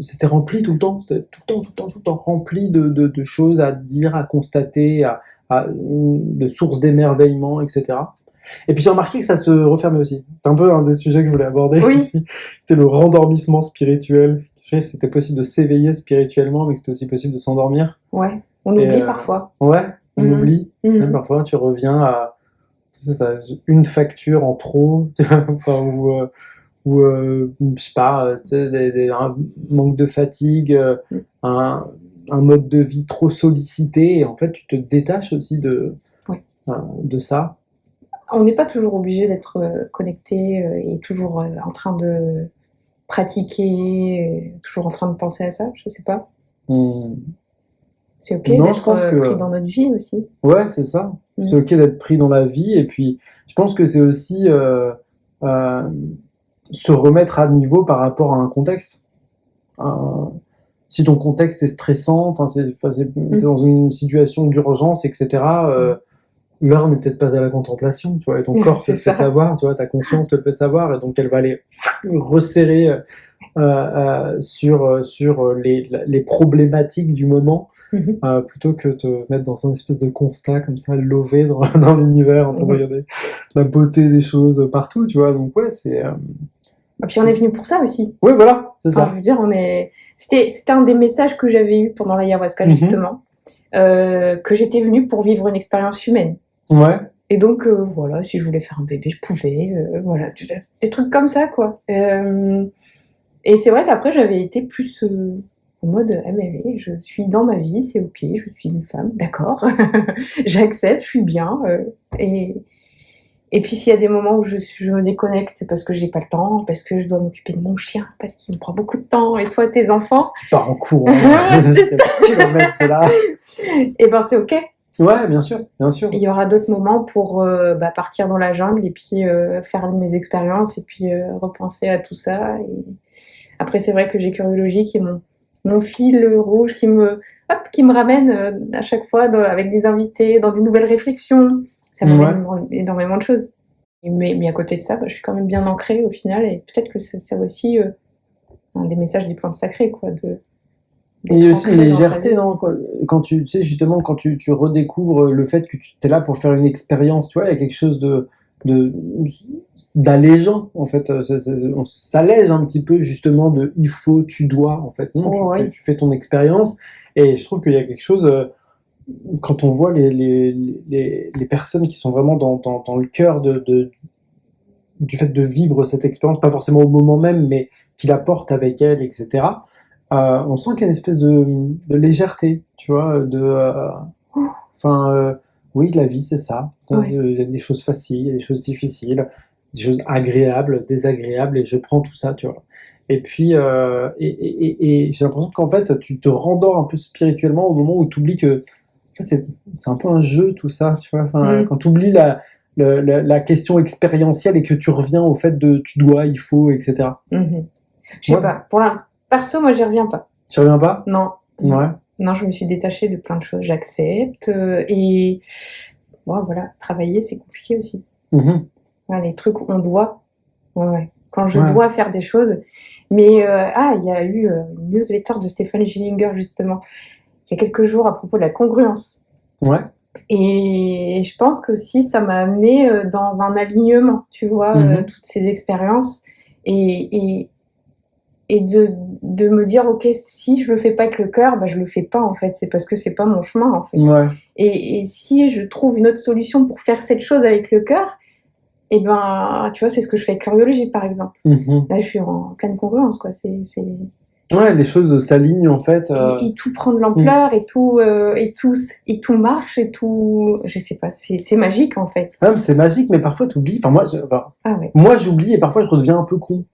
c'était rempli tout le temps, tout le temps rempli de choses à dire, à constater, de sources d'émerveillement, etc. Et puis j'ai remarqué que ça se refermait aussi. C'est un peu un des sujets que je voulais aborder aussi. C'était le rendormissement spirituel. C'était possible de s'éveiller spirituellement, mais que c'était aussi possible de s'endormir. Ouais, on oublie parfois. Ouais, on oublie. Même parfois, tu reviens à une facture en trop, enfin, ou je sais pas, tu sais, un manque de fatigue, un mode de vie trop sollicité, et en fait tu te détaches aussi de ça. On n'est pas toujours obligé d'être connecté et toujours en train de pratiquer, toujours en train de penser à ça, je sais pas. C'est ok d'être pris dans notre vie aussi. Ouais, c'est ça. C'est ok d'être pris dans la vie, et puis je pense que c'est aussi se remettre à niveau par rapport à un contexte. Si ton contexte est stressant, t'es dans une situation d'urgence, etc., l'heure n'est peut-être pas à la contemplation, tu vois, et ton corps te le fait savoir, tu vois, ta conscience te le fait savoir, et donc elle va aller resserrer sur les problématiques du moment, plutôt que te mettre dans un espèce de constat comme ça, lové dans l'univers, en train de regarder la beauté des choses partout, tu vois. Donc ouais, c'est... Et puis on est venu pour ça aussi. Oui, voilà, c'est ça. Je veux dire, c'était un des messages que j'avais eu pendant l'ayahuasca, justement, que j'étais venue pour vivre une expérience humaine. Ouais. Et donc, voilà, si je voulais faire un bébé, je pouvais, voilà, des trucs comme ça, quoi. Et c'est vrai qu'après, j'avais été plus en mode, ah mais oui, je suis dans ma vie, c'est ok, je suis une femme, d'accord, j'accepte, je suis bien. Et puis s'il y a des moments où je me déconnecte, c'est parce que j'ai pas le temps, parce que je dois m'occuper de mon chien, parce qu'il me prend beaucoup de temps, et toi, tes enfants... Tu pars en courant, kilomètres là. Et ben c'est ok. Ouais, bien sûr, bien sûr. Il y aura d'autres moments pour partir dans la jungle et puis faire mes expériences et puis repenser à tout ça. Et... Après, c'est vrai que j'ai Curiologie qui est mon fil rouge qui me ramène à chaque fois avec des invités, dans des nouvelles réflexions. Ça m'amène énormément de choses. Mais à côté de ça, je suis quand même bien ancrée au final, et peut-être que c'est aussi un des messages des plantes sacrées, quoi, Il y a aussi une légèreté, non? Quand tu sais, justement, quand tu redécouvres le fait que tu es là pour faire une expérience, tu vois, il y a quelque chose de d'allégeant, en fait. On s'allège un petit peu, justement, de il faut, tu dois, en fait. Non, tu fais ton expérience. Et je trouve qu'il y a quelque chose, quand on voit les personnes qui sont vraiment dans le cœur du fait de vivre cette expérience, pas forcément au moment même, mais qui la portent avec elle, etc. On sent qu'il y a une espèce de légèreté, tu vois, oui, la vie, c'est ça. Il y a des choses faciles, il y a des choses difficiles, des choses agréables, désagréables, et je prends tout ça, tu vois. Et puis, et j'ai l'impression qu'en fait, tu te rendors un peu spirituellement au moment où tu oublies que, en fait, c'est un peu un jeu, tout ça, tu vois. Quand tu oublies la question expérientielle et que tu reviens au fait de tu dois, il faut, etc. Je sais pas. Pour perso, moi, j'y reviens pas. Tu reviens pas? Non. Ouais. Non, je me suis détachée de plein de choses. J'accepte. Et bon, voilà, travailler, c'est compliqué aussi. Les trucs où on doit. Ouais. Quand je dois faire des choses. Mais il y a eu une newsletter de Stéphane Gillinger, justement, il y a quelques jours à propos de la congruence. Ouais. Et je pense que aussi, ça m'a amené dans un alignement, tu vois, toutes ces expériences. Et de me dire, ok, si je le fais pas avec le cœur, je le fais pas, en fait. C'est parce que c'est pas mon chemin, en fait. Ouais. Et si je trouve une autre solution pour faire cette chose avec le cœur, tu vois, c'est ce que je fais avec Curiologie, par exemple. Là, je suis en pleine congruence, quoi. Ouais, les choses s'alignent, en fait. Et tout prend de l'ampleur, et tout marche, et tout... Je sais pas, c'est magique, en fait. Ouais, c'est magique, mais parfois t'oublies. Moi, j'oublie, et parfois je redeviens un peu con.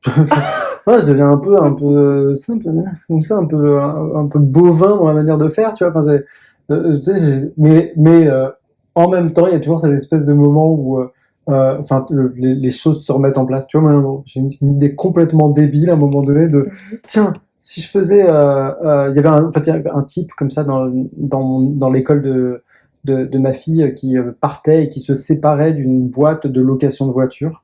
Je deviens un peu simple, comme ça, un peu bovin dans la manière de faire, tu vois. Mais en même temps, il y a toujours cette espèce de moment où les choses se remettent en place. Tu vois, moi, j'ai une idée complètement débile à un moment donné de tiens, si je faisais, il y avait un type comme ça dans l'école de ma fille qui partait et qui se séparait d'une boîte de location de voitures.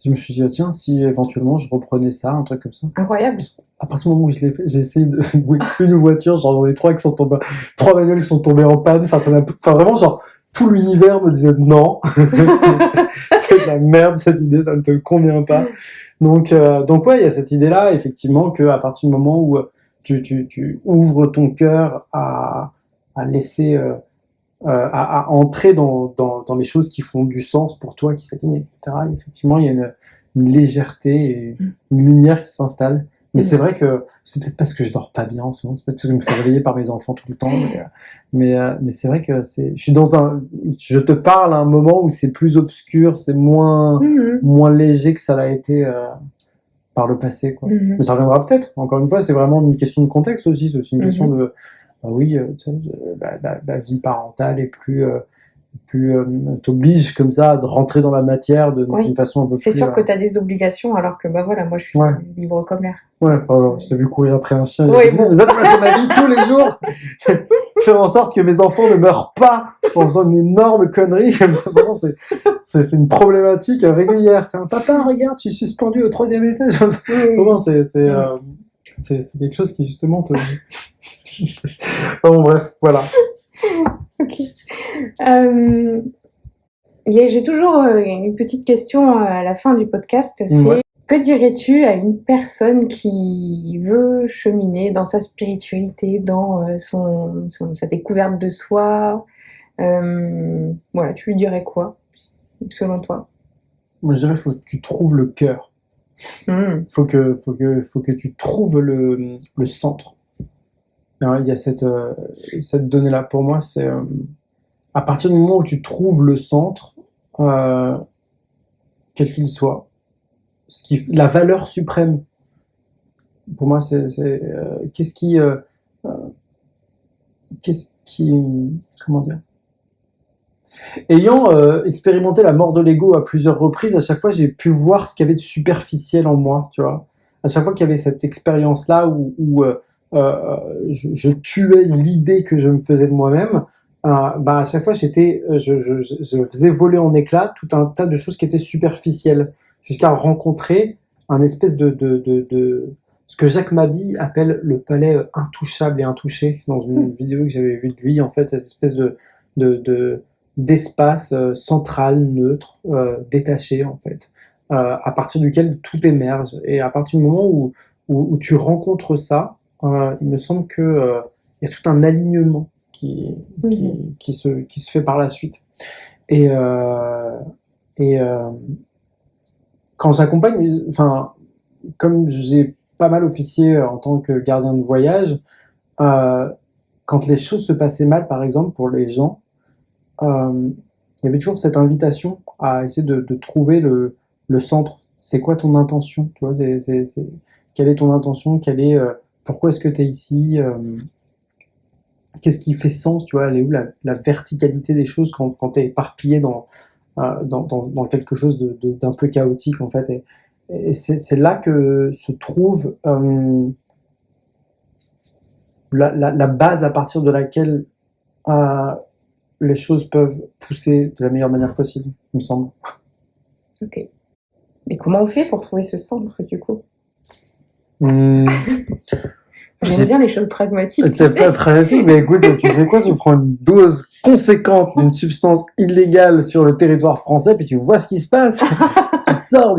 Je me suis dit, tiens, si éventuellement je reprenais ça, un truc comme ça. Incroyable. À partir du moment où je l'ai fait, j'ai essayé de louer une voiture, genre j'en ai trois bagnoles qui sont tombées en panne. Vraiment, genre, tout l'univers me disait non. C'est de la merde, cette idée, ça ne te convient pas. Donc ouais, il y a cette idée-là, effectivement, que à partir du moment où tu ouvres ton cœur à laisser, à entrer dans les choses qui font du sens pour toi, qui s'alignent, etc. Et effectivement, il y a une légèreté et une lumière qui s'installe. Mais c'est vrai que c'est peut-être parce que je dors pas bien en ce moment, c'est peut-être parce que je me fais réveiller par mes enfants tout le temps. Mais c'est vrai que je te parle à un moment où c'est plus obscur, c'est moins léger que ça l'a été par le passé, quoi. Mais ça reviendra peut-être. Encore une fois, c'est vraiment une question de contexte aussi. C'est aussi une question de la vie parentale est plus t'oblige comme ça de rentrer dans la matière d'une façon un peu plus... C'est sûr que t'as des obligations, alors que moi je suis libre comme l'air. Ouais, pardon, je t'ai vu courir après un chien. Oui, bon. Ça, c'est ma vie tous les jours. Faire en sorte que mes enfants ne meurent pas en faisant une énorme connerie comme ça. Vraiment, c'est une problématique régulière. Tiens, papa, regarde, je suis suspendu au 3e étage. Vraiment, c'est quelque chose qui justement te... Bon, bref, voilà. Ok. J'ai toujours une petite question à la fin du podcast, c'est que dirais-tu à une personne qui veut cheminer dans sa spiritualité, dans sa découverte de soi, voilà, tu lui dirais quoi, selon toi? Moi, je dirais faut que tu trouves le cœur. Faut que tu trouves le centre. Il y a cette donnée-là. Pour moi, c'est à partir du moment où tu trouves le centre, quel qu'il soit, la valeur suprême, pour moi, c'est qu'est-ce qui, comment dire, ayant expérimenté la mort de l'ego à plusieurs reprises, à chaque fois, j'ai pu voir ce qu'il y avait de superficiel en moi, tu vois. À chaque fois qu'il y avait cette expérience-là où je tuais l'idée que je me faisais de moi-même, à chaque fois je faisais voler en éclats tout un tas de choses qui étaient superficielles, jusqu'à rencontrer un espèce de ce que Jacques Maby appelle le palais intouchable et intouché, dans une vidéo que j'avais vue de lui, en fait, cette espèce d'espace central, neutre, détaché, en fait, à partir duquel tout émerge. Et à partir du moment où tu rencontres ça, il me semble que il y a tout un alignement qui se fait par la suite. Et quand j'accompagne, enfin, comme j'ai pas mal officié en tant que gardien de voyage, quand les choses se passaient mal, par exemple, pour les gens, il y avait toujours cette invitation à essayer de trouver le centre. C'est quoi ton intention? Tu vois, quelle est ton intention? Pourquoi est-ce que tu es ici? Qu'est-ce qui fait sens? Tu vois, elle est où la verticalité des choses quand tu es éparpillé dans quelque chose d'un peu chaotique, en fait. Et c'est là que se trouve la base à partir de laquelle les choses peuvent pousser de la meilleure manière possible, il me semble. Ok. Mais comment on fait pour trouver ce centre, du coup? J'aime bien les choses pragmatiques. C'est pas pragmatique, mais écoute, tu sais quoi, tu prends une dose conséquente d'une substance illégale sur le territoire français, puis tu vois ce qui se passe. tu sors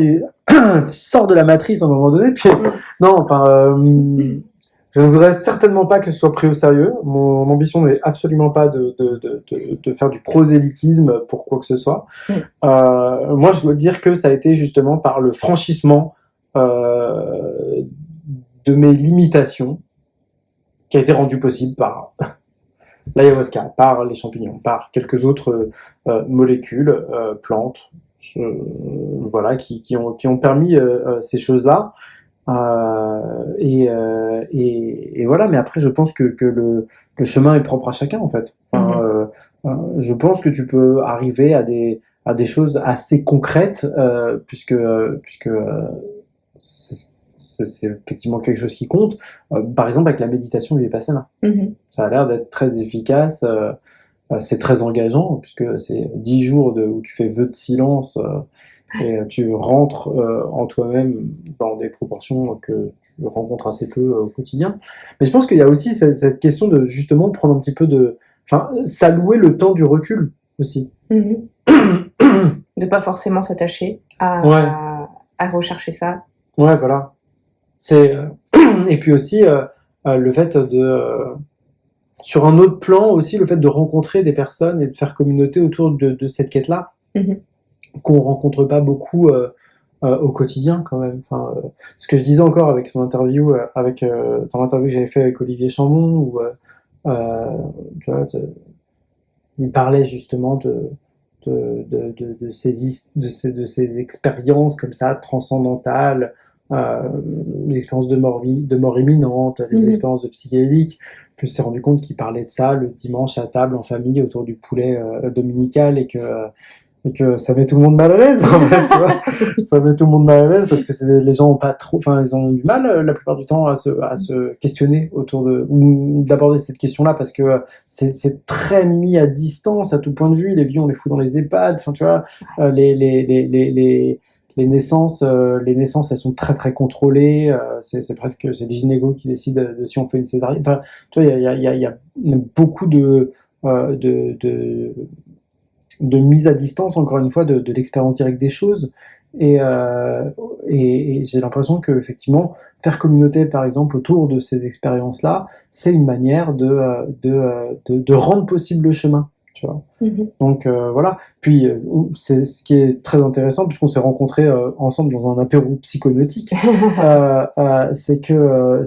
de la matrice à un moment donné, puis non, enfin, je ne voudrais certainement pas que ce soit pris au sérieux. Mon ambition n'est absolument pas de faire du prosélytisme pour quoi que ce soit. Moi, je dois dire que ça a été justement par le franchissement de mes limitations qui a été rendu possible par l'ayahuasca, par les champignons, par quelques autres molécules, plantes, voilà, qui ont permis ces choses-là. Et voilà, mais après je pense que le chemin est propre à chacun, en fait. Je pense que tu peux arriver à des choses assez concrètes, puisque c'est effectivement quelque chose qui compte. Par exemple, avec la méditation du Vipassana. Ça a l'air d'être très efficace. C'est très engageant, puisque c'est 10 jours où tu fais vœu de silence et tu rentres en toi-même dans des proportions que tu rencontres assez peu au quotidien. Mais je pense qu'il y a aussi cette question de justement prendre un petit peu s'allouer le temps du recul aussi. De pas forcément s'attacher à rechercher ça. Ouais, voilà. Et puis aussi le fait sur un autre plan aussi, le fait de rencontrer des personnes et de faire communauté autour de cette quête-là, qu'on rencontre pas beaucoup au quotidien quand même. Enfin, ce que je disais encore avec son interview, dans l'interview que j'avais fait avec Olivier Chambon, où tu vois, il parlait justement de ces expériences comme ça transcendantales, les expériences de mort imminente, les expériences de psychédéliques. Puis il s'est rendu compte qu'il parlait de ça le dimanche à table en famille autour du poulet dominical, et que ça met tout le monde mal à l'aise, en fait, tu vois. Ça met tout le monde mal à l'aise parce que les gens ont pas trop, enfin, ils ont du mal la plupart du temps à se questionner ou d'aborder cette question-là, parce que c'est très mis à distance à tout point de vue. Les vies, on les fout dans les EHPAD, enfin, tu vois, les naissances, elles sont très très contrôlées. C'est les gynécos qui décident de si on fait une césarienne. Enfin, tu vois, il y a beaucoup de mise à distance, encore une fois, de l'expérience directe des choses. Et j'ai l'impression que effectivement, faire communauté, par exemple, autour de ces expériences-là, c'est une manière de rendre possible le chemin. Tu vois. Donc voilà. Puis c'est ce qui est très intéressant, puisqu'on s'est rencontrés ensemble dans un apéro psychonautique, c'est que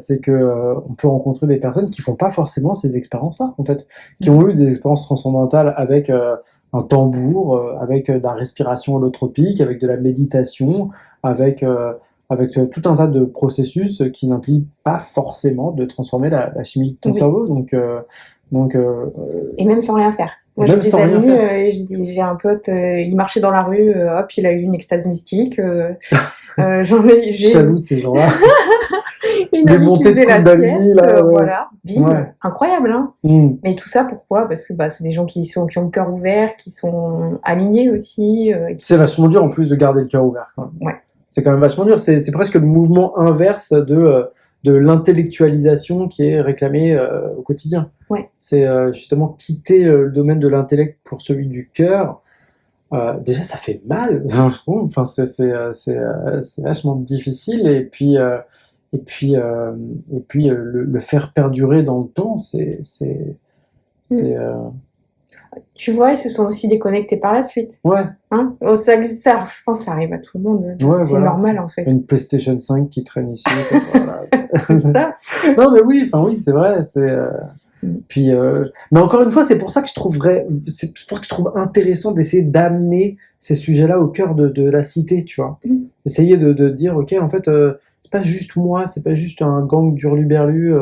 on peut rencontrer des personnes qui font pas forcément ces expériences-là, en fait, qui ont eu des expériences transcendantales avec un tambour, avec de la respiration holotropique, avec de la méditation, avec tout un tas de processus qui n'impliquent pas forcément de transformer la chimie de ton cerveau. Et même sans rien faire. Moi, j'ai des amis, j'ai un pote, il marchait dans la rue, hop, il a eu une extase mystique. Jaloux de ces gens-là. Une amie qui faisait la sieste, voilà, bim, incroyable, hein. Mais tout ça, pourquoi? Parce que c'est des gens qui ont le cœur ouvert, qui sont alignés aussi. C'est vachement dur en plus de garder le cœur ouvert, quand même. Ouais. C'est quand même vachement dur. C'est presque le mouvement inverse de l'intellectualisation qui est réclamée au quotidien. Ouais. C'est justement quitter le domaine de l'intellect pour celui du cœur. Déjà, ça fait mal, je trouve. Enfin, c'est vachement difficile. Et puis le faire perdurer dans le temps, Tu vois, ils se sont aussi déconnectés par la suite. Ouais. Hein? Ça, je pense que ça arrive à tout le monde. Ouais, c'est voilà. normal, en fait. Une PlayStation 5 qui traîne ici. Voilà. C'est ça. Non, mais oui, enfin oui, c'est vrai. Puis, mais encore une fois, c'est pour ça que je trouve intéressant d'essayer d'amener ces sujets-là au cœur de la cité, tu vois. Essayer de dire, ok, en fait, c'est pas juste moi, c'est pas juste un gang d'hurluberlus.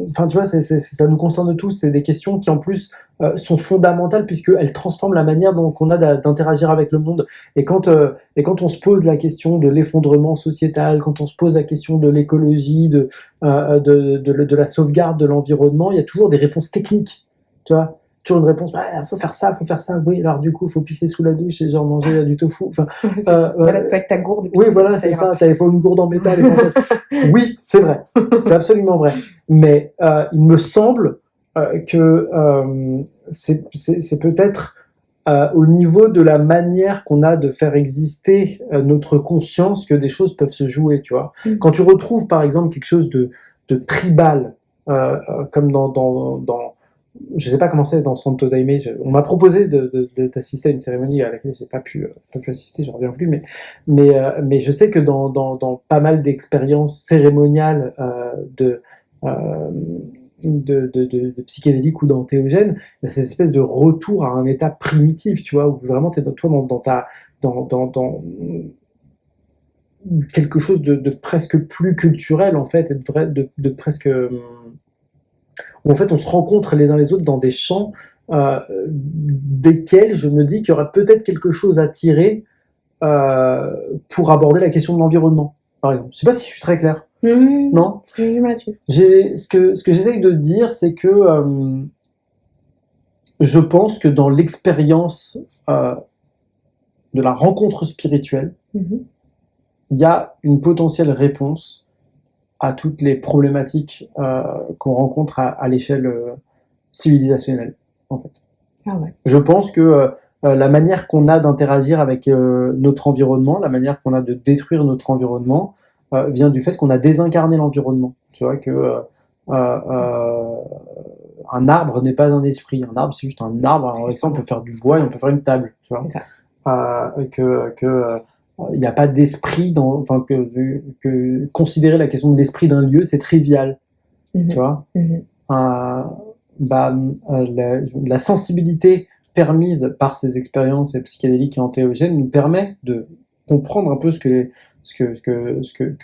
Enfin, tu vois, ça nous concerne tous. C'est des questions qui, en plus, sont fondamentales puisqu'elles transforment la manière dont on a d'interagir avec le monde. Et quand on se pose la question de l'effondrement sociétal, quand on se pose la question de l'écologie, de la sauvegarde de l'environnement, il y a toujours des réponses techniques. Tu vois, toujours une réponse. Faut faire ça. Oui, alors du coup, faut pisser sous la douche et genre manger du tofu. Enfin, voilà, toi avec ta gourde. Oui, voilà, c'est ça. Il faut une gourde en métal. Oui, c'est vrai. C'est absolument vrai. Mais il me semble que c'est peut-être au niveau de la manière qu'on a de faire exister notre conscience que des choses peuvent se jouer, tu vois. Quand tu retrouves, par exemple, quelque chose de tribal, comme dans je sais pas comment c'est dans Santo Daime. On m'a proposé d'assister à une cérémonie à laquelle j'ai pas pu assister, j'aurais bien voulu, mais je sais que dans pas mal d'expériences cérémoniales de psychédélique ou d'antéogène, il y a cette espèce de retour à un état primitif, tu vois, où vraiment t'es toi dans quelque chose de presque plus culturel en fait, et de presque où en fait on se rencontre les uns les autres dans des champs desquels je me dis qu'il y aurait peut-être quelque chose à tirer pour aborder la question de l'environnement, par exemple. Je sais pas si je suis très clair. Non. Ce que j'essaye de dire, c'est que je pense que dans l'expérience de la rencontre spirituelle, il y a une potentielle réponse à toutes les problématiques qu'on rencontre à l'échelle civilisationnelle, en fait. Ah ouais. Je pense que la manière qu'on a d'interagir avec notre environnement, la manière qu'on a de détruire notre environnement, vient du fait qu'on a désincarné l'environnement. Tu vois que un arbre n'est pas un esprit. Un arbre, c'est juste un arbre. Alors, avec ça, on peut faire du bois et on peut faire une table. Tu vois. C'est ça. Il n'y a pas d'esprit que considérer la question de l'esprit d'un lieu, c'est trivial. Tu vois. La sensibilité permise par ces expériences psychédéliques et antéogènes nous permet de comprendre un peu ce que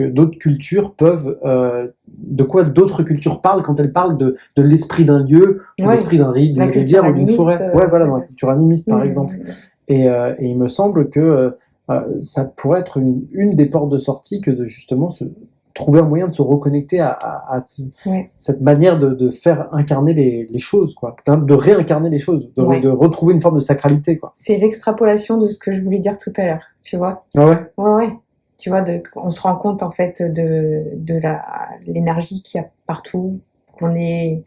d'autres cultures peuvent, de quoi d'autres cultures parlent quand elles parlent de l'esprit d'un lieu, ou l'esprit d'une rivière ou d'une forêt. Ouais, voilà, dans la culture animiste, par exemple. Et il me semble que ça pourrait être une des portes de sortie que de justement trouver un moyen de se reconnecter à cette manière de faire incarner les choses, quoi, de réincarner les choses, de retrouver une forme de sacralité, quoi. C'est l'extrapolation de ce que je voulais dire tout à l'heure, tu vois. Ah ouais. Ouais. Tu vois, on se rend compte en fait de l'énergie qu'il y a partout, qu'on est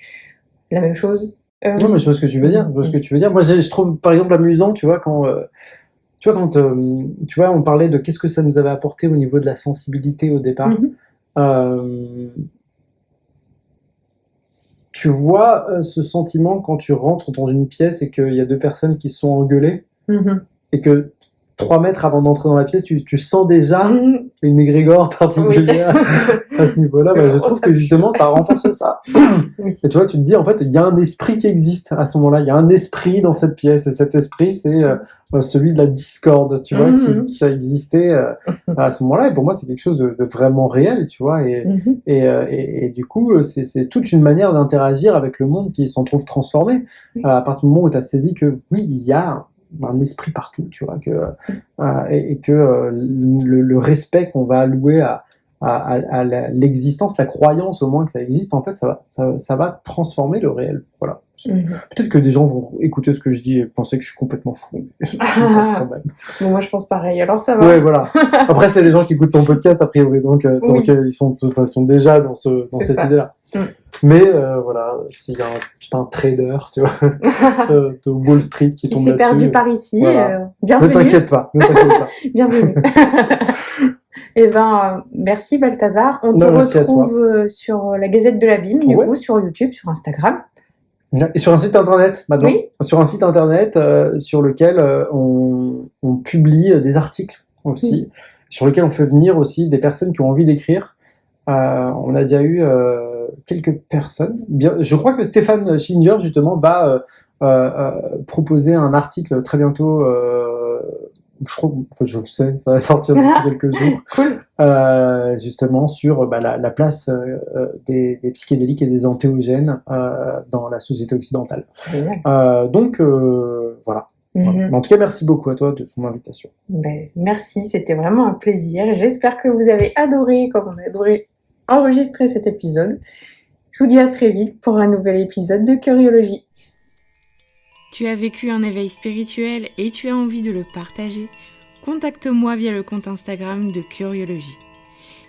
la même chose. Non, mais je vois ce que tu veux dire. Moi, je trouve par exemple amusant, tu vois, quand on parlait de qu'est-ce que ça nous avait apporté au niveau de la sensibilité au départ. Tu vois ce sentiment quand tu rentres dans une pièce et qu'il y a deux personnes qui se sont engueulées et que 3 mètres avant d'entrer dans la pièce, tu sens déjà une égrégore particulière à ce niveau-là. Je trouve que justement, ça renforce ça. Et tu vois, tu te dis, en fait, il y a un esprit qui existe à ce moment-là. Il y a un esprit dans cette pièce. Et cet esprit, c'est celui de la discorde, tu vois, qui a existé à ce moment-là. Et pour moi, c'est quelque chose de vraiment réel, tu vois. Et du coup, c'est toute une manière d'interagir avec le monde qui s'en trouve transformée. À partir du moment où tu as saisi que, oui, il y a un esprit partout, tu vois, et que le respect qu'on va allouer à l'existence, la croyance au moins que ça existe, en fait, ça va transformer le réel. Voilà. Peut-être que des gens vont écouter ce que je dis et penser que je suis complètement fou. Je pense quand même. Bon, moi, je pense pareil, alors ça va. Ouais, voilà. Après, c'est les gens qui écoutent ton podcast, a priori, donc ils sont de toute façon déjà dans cette idée-là. Mais voilà, s'il y a un trader, tu vois, de Wall Street qui tombe là-dessus. Qui s'est perdu par ici, voilà. bienvenue. Ne t'inquiète pas. Bienvenue. Eh ben, merci Balthazar. On te retrouve sur la Gazette de l'Abîme, du coup, sur YouTube, sur Instagram. Et sur un site internet, maintenant. Oui. Sur un site internet sur lequel on publie des articles aussi, sur lequel on fait venir aussi des personnes qui ont envie d'écrire. On a déjà eu quelques personnes. Je crois que Stéphane Schinger, justement, va proposer un article très bientôt. Je le sais, ça va sortir d'ici quelques jours. Cool. Justement sur la place des psychédéliques et des antéogènes dans la société occidentale. Donc voilà. Voilà. En tout cas, merci beaucoup à toi de ton invitation. Merci, c'était vraiment un plaisir. J'espère que vous avez adoré, comme on a adoré enregistrer cet épisode. Je vous dis à très vite pour un nouvel épisode de Curiologie. Tu as vécu un éveil spirituel et tu as envie de le partager? Contacte-moi via le compte Instagram de Curiologie.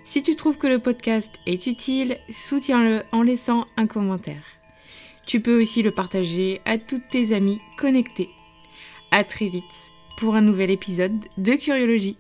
Si tu trouves que le podcast est utile, soutiens-le en laissant un commentaire. Tu peux aussi le partager à toutes tes amies connectées. À très vite pour un nouvel épisode de Curiologie.